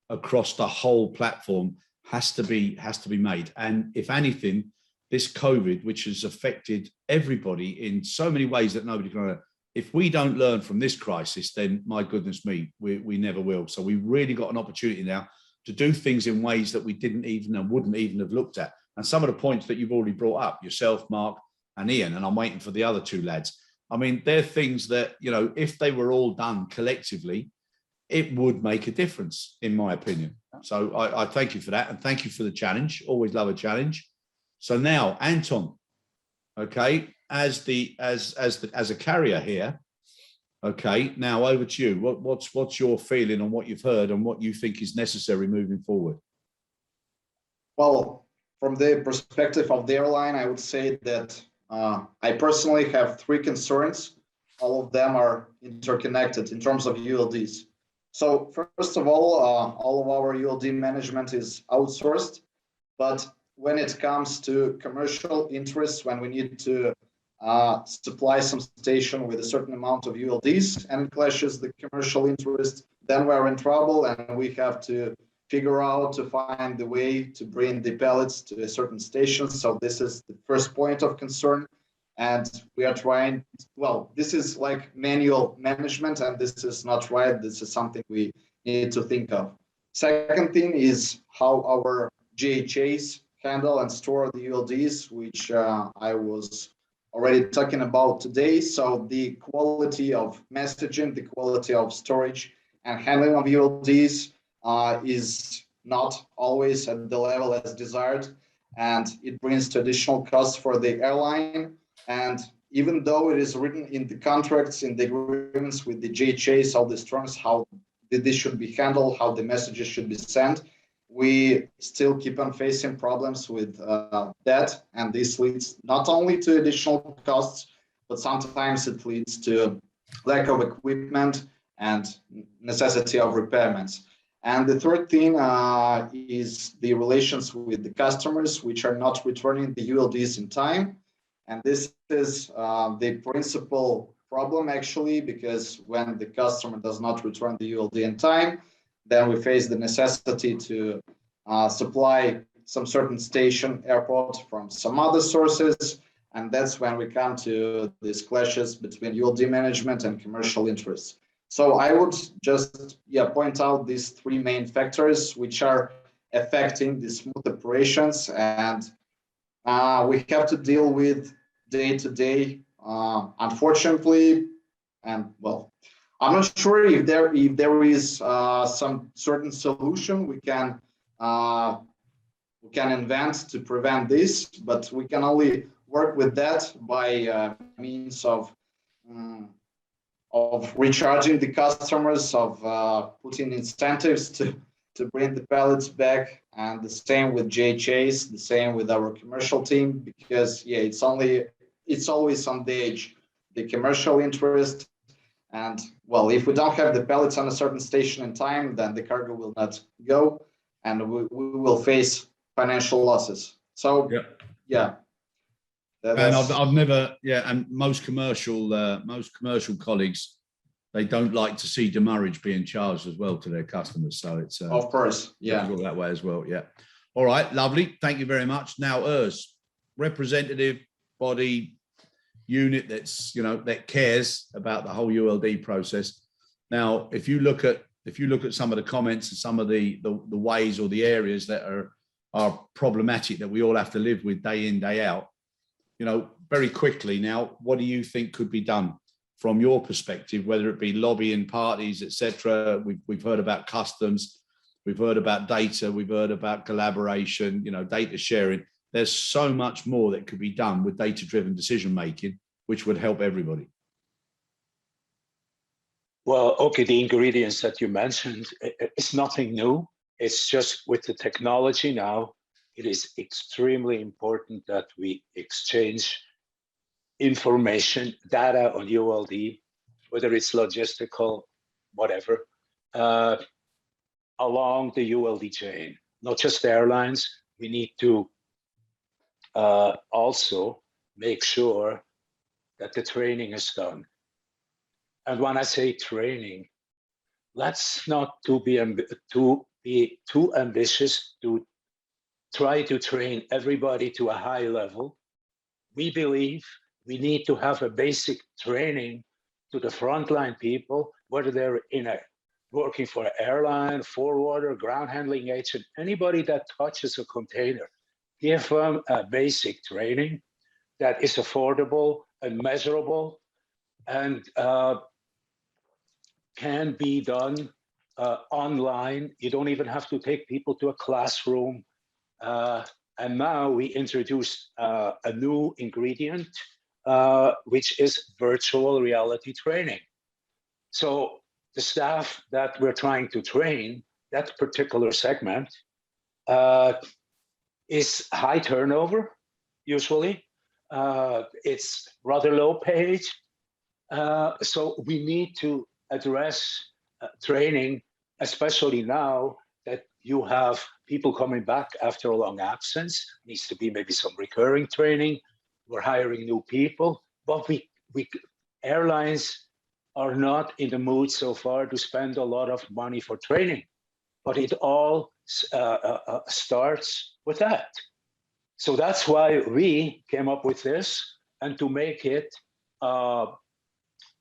across the whole platform has to be made. And if anything, this COVID, which has affected everybody in so many ways that nobody can. If we don't learn from this crisis, then my goodness me, we never will. So we really got an opportunity now to do things in ways that we didn't even and wouldn't even have looked at. And some of the points that you've already brought up, yourself, Mark, and Ian, and I'm waiting for the other two lads. I mean, they're things that, if they were all done collectively, it would make a difference, in my opinion. So I thank you for that, and thank you for the challenge. Always love a challenge. So now, Anton, okay, as a carrier here, okay, now over to you. What's your feeling on what you've heard and what you think is necessary moving forward? Well, from the perspective of the airline, I would say that I personally have three concerns. All of them are interconnected in terms of ULDs. So first of all of our ULD management is outsourced, but when it comes to commercial interests, when we need to supply some station with a certain amount of ULDs and it clashes the commercial interest, then we're in trouble and we have to figure out to find the way to bring the pallets to a certain station. So this is the first point of concern. And we are trying, well, this is like manual management and this is not right. This is something we need to think of. Second thing is how our GHAs handle and store the ULDs, which I was already talking about today. So the quality of messaging, the quality of storage and handling of ULDs is not always at the level as desired, and it brings to additional costs for the airline. And even though it is written in the contracts, in the agreements with the GHAs, all these terms, how this should be handled, how the messages should be sent, we still keep on facing problems with that. And this leads not only to additional costs, but sometimes it leads to lack of equipment and necessity of repairments. And the third thing is the relations with the customers, which are not returning the ULDs in time. And this is the principal problem, actually, because when the customer does not return the ULD in time, then we face the necessity to supply some certain station, airport from some other sources. And that's when we come to these clashes between ULD management and commercial interests. So I would just point out these three main factors which are affecting the smooth operations, and we have to deal with day to day, unfortunately. And well, I'm not sure if there is some certain solution we can invent to prevent this, but we can only work with that by means of recharging the customers, of putting incentives to bring the pallets back, and the same with JHAs, the same with our commercial team, because it's always on the edge, the commercial interest. And well, if we don't have the pallets on a certain station in time, then the cargo will not go, and we will face financial losses. So and I've never, and most commercial colleagues, they don't like to see demurrage being charged as well to their customers. So it's of course, difficult that way as well. Yeah. All right, lovely. Thank you very much. Now, Urs, representative body unit that cares about the whole ULD process. Now, if you look at some of the comments and some of the ways or the areas that are problematic that we all have to live with day in, day out, very quickly now, what do you think could be done from your perspective, whether it be lobbying parties, etc.? We've heard about customs, we've heard about data, we've heard about collaboration, data sharing. There's so much more that could be done with data-driven decision-making, which would help everybody. Well, okay, the ingredients that you mentioned, it's nothing new. It's just with the technology now, it is extremely important that we exchange information, data on ULD, whether it's logistical, whatever, along the ULD chain, not just airlines. We need to also make sure that the training is done. And when I say training, let's not be too ambitious to try to train everybody to a high level. We believe we need to have a basic training to the frontline people, whether they're working for an airline, forwarder, ground handling agent, anybody that touches a container. Give them a basic training that is affordable and measurable, and can be done online. You don't even have to take people to a classroom. And now we introduced a new ingredient, which is virtual reality training. So the staff that we're trying to train, that particular segment, is high turnover, usually. It's rather low paid. So we need to address training, especially now that you have people coming back after a long absence. Needs to be maybe some recurring training. We're hiring new people, but we airlines are not in the mood so far to spend a lot of money for training. But it all starts with that. So that's why we came up with this, and to make it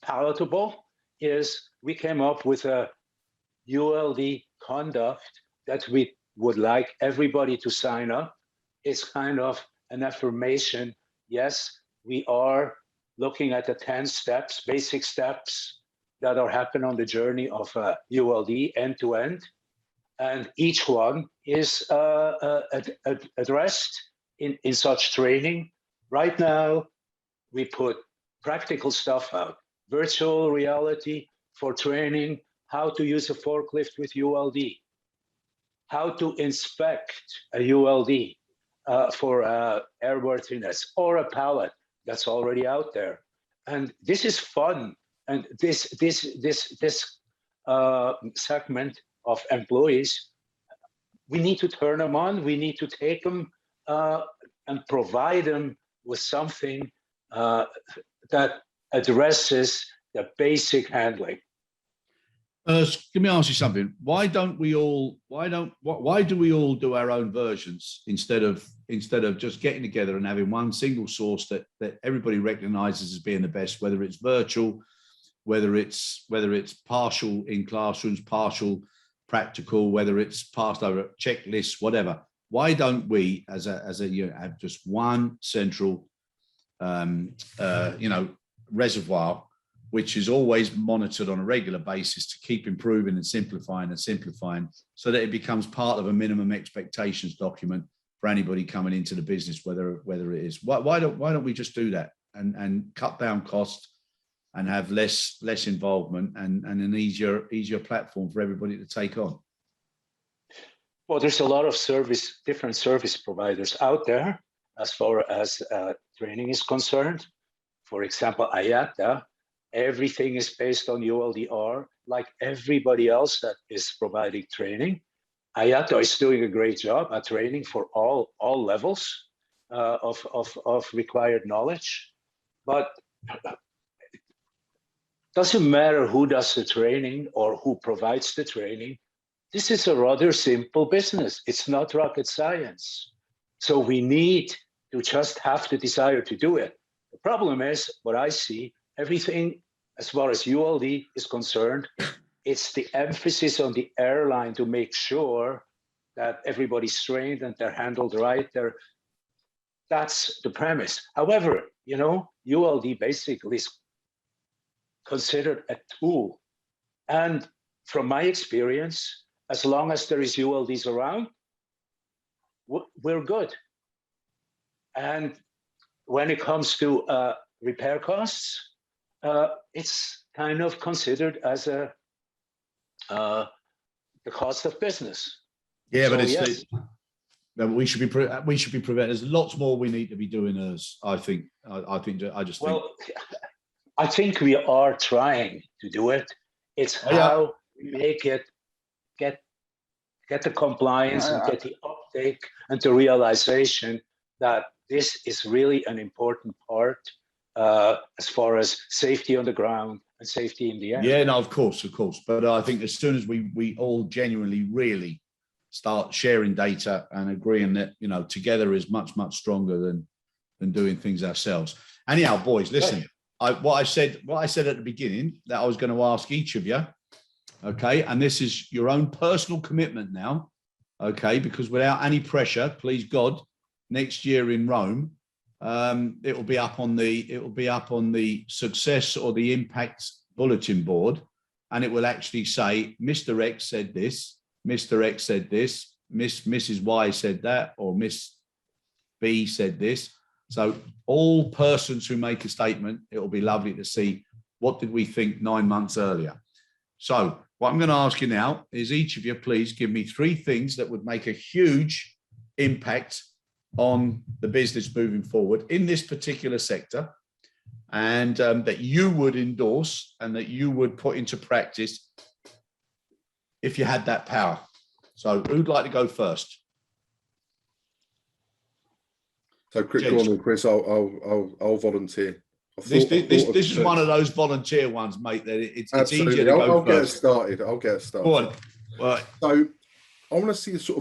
palatable is we came up with a ULD conduct that we would like everybody to sign up. It's kind of an affirmation. Yes, we are looking at the 10 steps, basic steps that are happening on the journey of ULD end to end. And each one is addressed in such training. Right now, we put practical stuff out. Virtual reality for training, how to use a forklift with ULD, how to inspect a ULD for airworthiness, or a pallet that's already out there. And this is fun. And this segment of employees, we need to turn them on. We need to take them and provide them with something that addresses the basic handling. Let me ask you something. Why do we all do our own versions instead of just getting together and having one single source that everybody recognizes as being the best, whether it's virtual, whether it's partial in classrooms, partial practical, whether it's passed over checklists, whatever. Why don't we as a have just one central reservoir, which is always monitored on a regular basis to keep improving and simplifying, so that it becomes part of a minimum expectations document for anybody coming into the business, whether it is. Why don't we just do that and cut down cost and have less involvement and an easier platform for everybody to take on? Well, there's a lot of different service providers out there as far as training is concerned. For example, IATA. Everything is based on ULDR, like everybody else that is providing training. IATA is doing a great job at training for all levels of required knowledge. But it doesn't matter who does the training or who provides the training. This is a rather simple business. It's not rocket science. So we need to just have the desire to do it. The problem is, what I see, everything as far as ULD is concerned, it's the emphasis on the airline to make sure that everybody's trained and they're handled right. That's the premise. However, ULD basically is considered a tool. And from my experience, as long as there is ULDs around, we're good. And when it comes to repair costs, it's kind of considered as the cost of business. Yeah, but yes. We should be preventing. There's lots more we need to be doing. I think. I think we are trying to do it. It's how we make it get the compliance and get the uptake and the realization that this is really an important part as far as safety on the ground and safety in the air. Yeah, no, of course. But I think as soon as we all genuinely really start sharing data and agreeing that, together is much stronger than doing things ourselves. Anyhow, boys, listen, what I said at the beginning that I was going to ask each of you, okay, and this is your own personal commitment now, okay, because without any pressure, please God, next year in Rome, it will be up on the success or the impact bulletin board, and it will actually say Mr. X said this, Mr. X said this, Mrs. Y said that, or Miss B said this. So all persons who make a statement, it will be lovely to see what did we think 9 months earlier. So what I'm going to ask you now is each of you, please give me 3 things that would make a huge impact on the business moving forward in this particular sector, and that you would endorse and that you would put into practice if you had that power. So who'd like to go first? So quick one, and Chris, I'll volunteer. This is one of those volunteer ones, mate, that it's easier to go I'll first. I'll get started. Go on. Right. So I want to see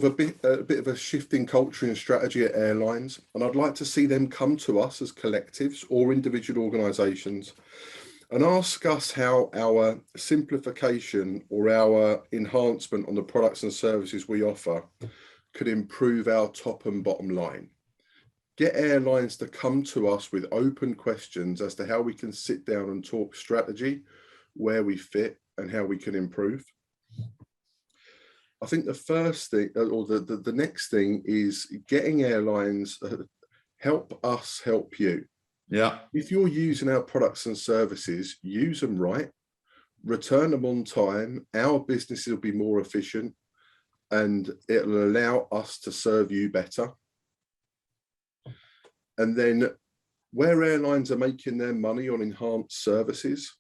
a bit of a shift in culture and strategy at airlines, and I'd like to see them come to us as collectives or individual organisations and ask us how our simplification or our enhancement on the products and services we offer could improve our top and bottom line. Get airlines to come to us with open questions as to how we can sit down and talk strategy, where we fit and how we can improve. I think the first thing, or the next thing, is getting airlines help us help you. Yeah. If you're using our products and services, use them right, return them on time. Our businesses will be more efficient, and it'll allow us to serve you better. And then where airlines are making their money on enhanced services,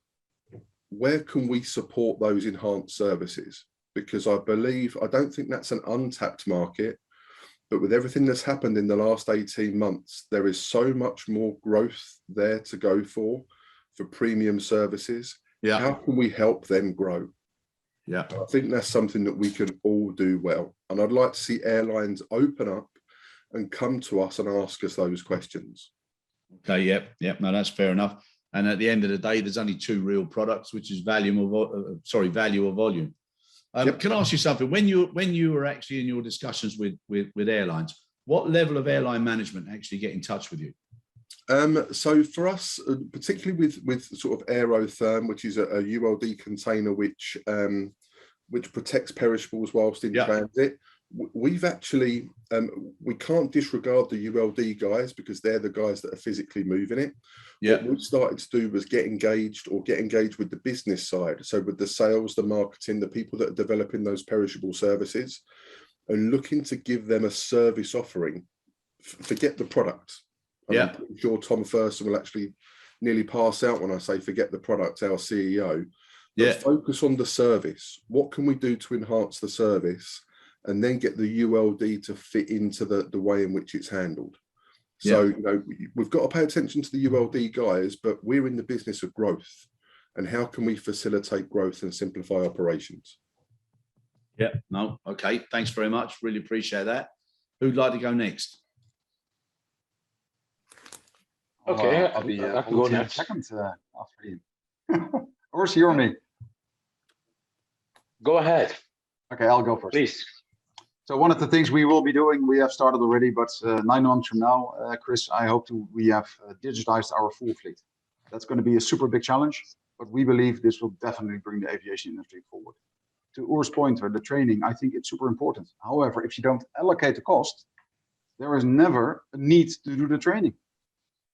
where can we support those enhanced services? Because I don't think that's an untapped market, but with everything that's happened in the last 18 months, there is so much more growth there to go for premium services. Yeah. How can we help them grow? Yeah. I think that's something that we can all do well. And I'd like to see airlines open up and come to us and ask us those questions. Okay, yep. No, that's fair enough. And at the end of the day, there's only two real products, which is value or volume. Yep. Can I ask you something? When you were actually in your discussions with airlines, what level of airline management actually get in touch with you? So for us, particularly with sort of AEROTUF, which is a ULD container which protects perishables whilst in transit, we've actually we can't disregard the ULD guys because they're the guys that are physically moving it. Yeah. What we started to do was get engaged with the business side, so with the sales, the marketing, the people that are developing those perishable services, and looking to give them a service offering. Forget the product. Yeah. I'm pretty sure Tom Thurston will actually nearly pass out when I say forget the product, our CEO. Yeah. Focus on the service. What can we do to enhance the service? And then get the ULD to fit into the way in which it's handled. So, you know, we've got to pay attention to the ULD guys, but we're in the business of growth. And how can we facilitate growth and simplify operations? Yeah, no, okay. Thanks very much. Really appreciate that. Who'd like to go next? Okay, I'll be I can go next. second after you. Or is you or me? Go ahead. Okay, I'll go first. Please. So one of the things we will be doing, we have started already, but 9 months from now, Chris, I hope we have digitized our full fleet. That's going to be a super big challenge, but we believe this will definitely bring the aviation industry forward. To Urs' point, the training, I think it's super important. However, if you don't allocate the cost, there is never a need to do the training.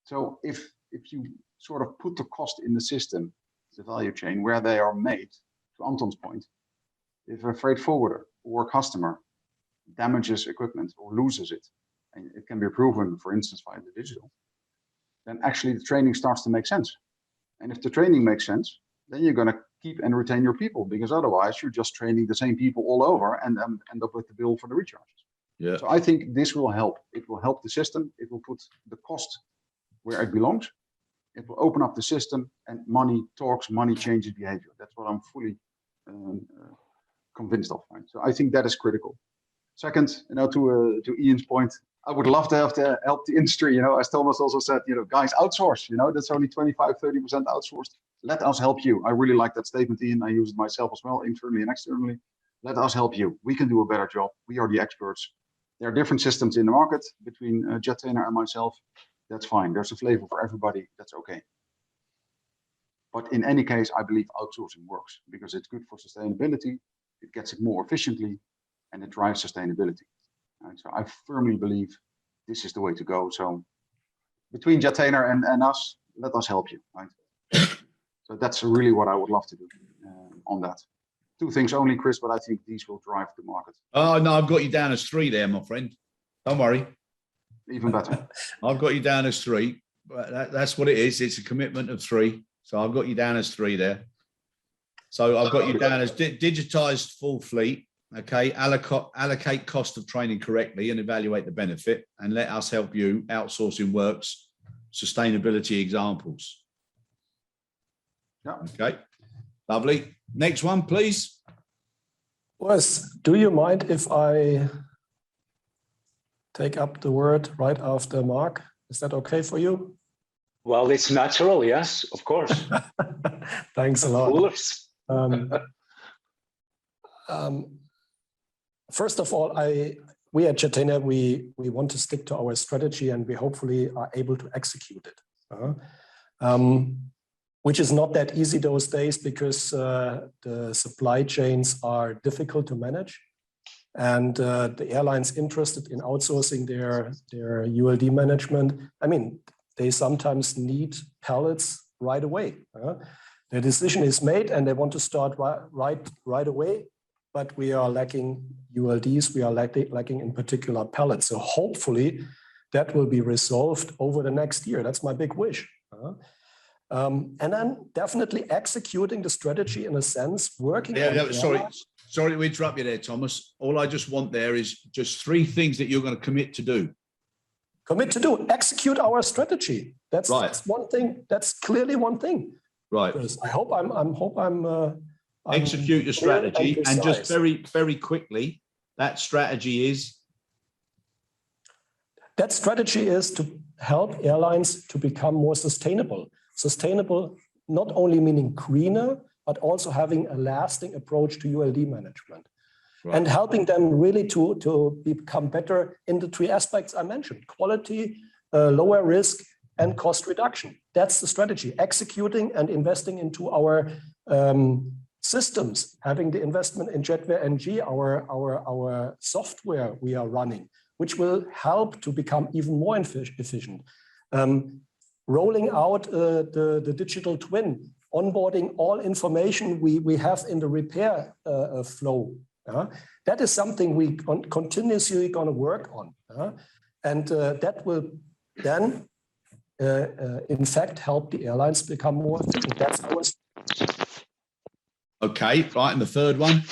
So if you sort of put the cost in the system, the value chain where they are made, to Anton's point, if a freight forwarder or a customer damages equipment or loses it, and it can be proven, for instance, via the digital, then actually the training starts to make sense. And if the training makes sense, then you're going to keep and retain your people, because otherwise you're just training the same people all over and end up with the bill for the recharges. Yeah. So I think this will help. It will help the system. It will put the cost where it belongs. It will open up the system, and money talks, money changes behavior. That's what I'm fully convinced of. Right? So I think that is critical. Second, to Ian's point, I would love to have to help the industry. As Thomas also said, guys, outsource. That's only 25-30% outsourced. Let us help you. I really like that statement, Ian. I use it myself as well, internally and externally. Let us help you. We can do a better job. We are the experts. There are different systems in the market between Jettainer and myself. That's fine. There's a flavor for everybody. That's okay. But in any case, I believe outsourcing works because it's good for sustainability. It gets it more efficiently, and it drives sustainability. Right? So I firmly believe this is the way to go. So between Jettainer and us, let us help you. Right? So that's really what I would love to do on that. 2 things only, Chris, but I think these will drive the market. Oh, no, I've got you down as 3 there, my friend. Don't worry. Even better. I've got you down as 3. That's what it is. It's a commitment of 3. So I've got you down as 3 there. So I've got you down as digitized full fleet. Okay, allocate cost of training correctly and evaluate the benefit, and let us help you. Outsourcing works. Sustainability examples. Yeah. Okay, lovely. Next one, please. Wes, do you mind if I take up the word right after Marc? Is that okay for you? Well, it's natural, yes, of course. Thanks a lot. Of course. First of all, we at Jettainer, we want to stick to our strategy, and we hopefully are able to execute it. Which is not that easy those days because the supply chains are difficult to manage, and the airlines interested in outsourcing their ULD management. I mean, they sometimes need pallets right away. The decision is made and they want to start right away, but we are lacking ULDs. We are lacking in particular pallets. So hopefully that will be resolved over the next year. That's my big wish. And then definitely executing the strategy in a sense, working. Sorry to interrupt you there, Thomas. All I just want there is just 3 things that you're going to commit to do. Execute our strategy. That's one thing. That's clearly one thing. Right. I hope Execute your strategy, and just precise. very quickly, that strategy is? That strategy is to help airlines to become more sustainable. Sustainable, not only meaning greener, but also having a lasting approach to ULD management. Right. And helping them really to become better in the three aspects I mentioned: quality, lower risk, and cost reduction. That's the strategy: executing and investing into our systems, having the investment in Jetware NG, our software we are running, which will help to become even more efficient. Rolling out the digital twin, onboarding all information we have in the repair flow. That is something we continuously going to work on. And that will then, in fact, help the airlines become more efficient. That's our. Okay, right, and the third one?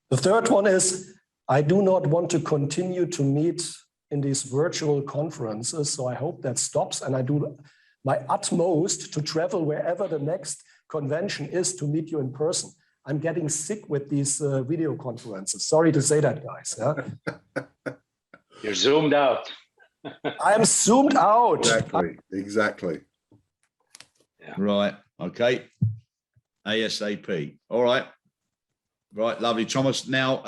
The third one is, I do not want to continue to meet in these virtual conferences, so I hope that stops, and I do my utmost to travel wherever the next convention is to meet you in person. I'm getting sick with these video conferences. Sorry to say that, guys. Yeah? You're zoomed out. I'm zoomed out. Exactly. Yeah. Right, okay. ASAP. All right. Right, lovely, Thomas. Now,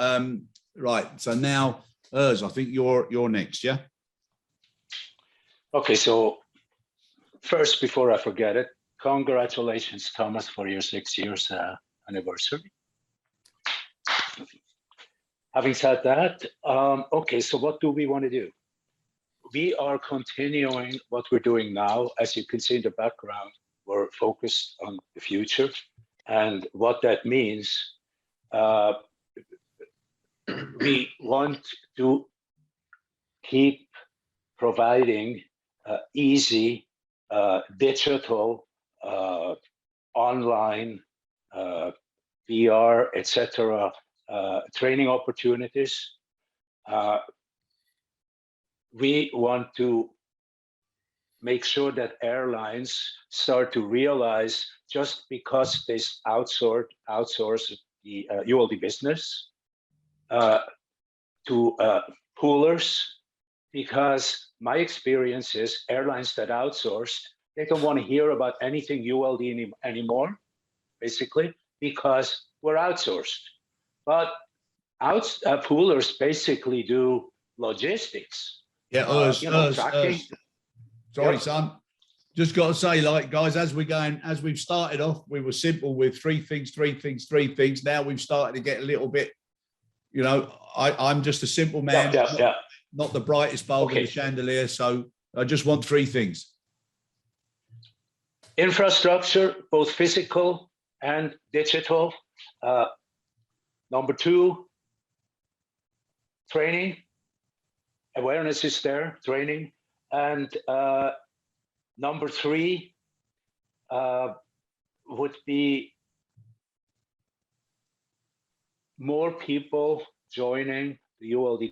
right, so now, Urs, I think you're next, yeah? Okay, so first, before I forget it, congratulations, Thomas, for your 6 years anniversary. Having said that, okay, so what do we want to do? We are continuing what we're doing now. As you can see in the background, we're focused on the future. And what that means, we want to keep providing easy, digital, online, VR, etc., training opportunities. We want to make sure that airlines start to realize, just because they outsource the ULD business to poolers, because my experience is airlines that outsourced, they don't want to hear about anything ULD anymore, basically, because we're outsourced. But poolers basically do logistics. Yeah, Tracking. Sorry, Yep. son. Just got to say, like, guys, as we've started off, we were simple with three things. Now we've started to get a little bit, you know, I'm just a simple man, not the brightest bulb in the chandelier. So I just want three things. Infrastructure, both physical and digital. Number two, training. Awareness is there, training. And number three would be more people joining the ULD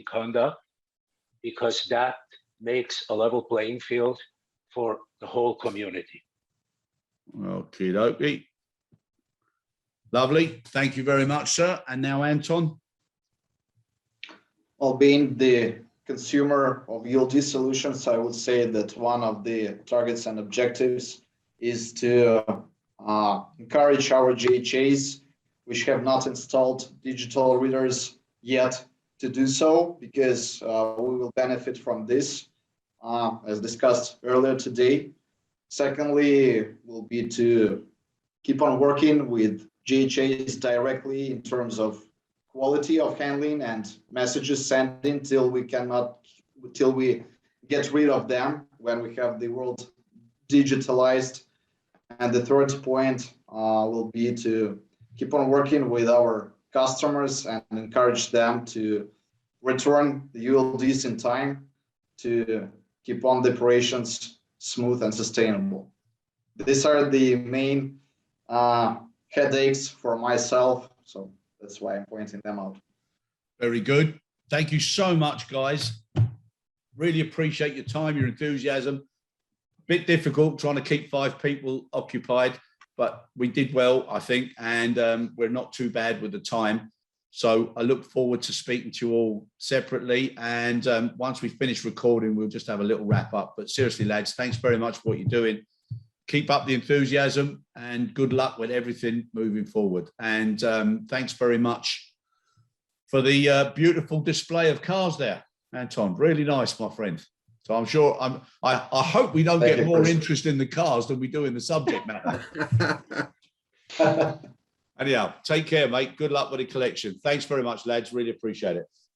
conduct, because that makes a level playing field for the whole community. Okie dokie. Lovely. Thank you very much, sir. And now, Anton. Well, being the consumer of ULD solutions, I would say that one of the targets and objectives is to encourage our GHAs, which have not installed digital readers yet, to do so, because we will benefit from this, as discussed earlier today. Secondly, will be to keep on working with GHAs directly in terms of quality of handling and messages sending till we get rid of them when we have the world digitalized. And the third point will be to keep on working with our customers and encourage them to return the ULDs in time to keep on the operations smooth and sustainable. These are the main headaches for myself, so that's why I'm pointing them out. Very good. Thank you so much, guys. Really appreciate your time, your enthusiasm. Bit difficult trying to keep 5 people occupied, but we did well, I think, and we're not too bad with the time. So I look forward to speaking to you all separately. And once we finish recording, we'll just have a little wrap up. But seriously, lads, thanks very much for what you're doing. Keep up the enthusiasm and good luck with everything moving forward. And thanks very much for the beautiful display of cars there, Anton. Really nice, my friend. So I'm sure I hope we don't get more interest in the cars than we do in the subject matter. Anyhow, take care, mate. Good luck with the collection. Thanks very much, lads. Really appreciate it.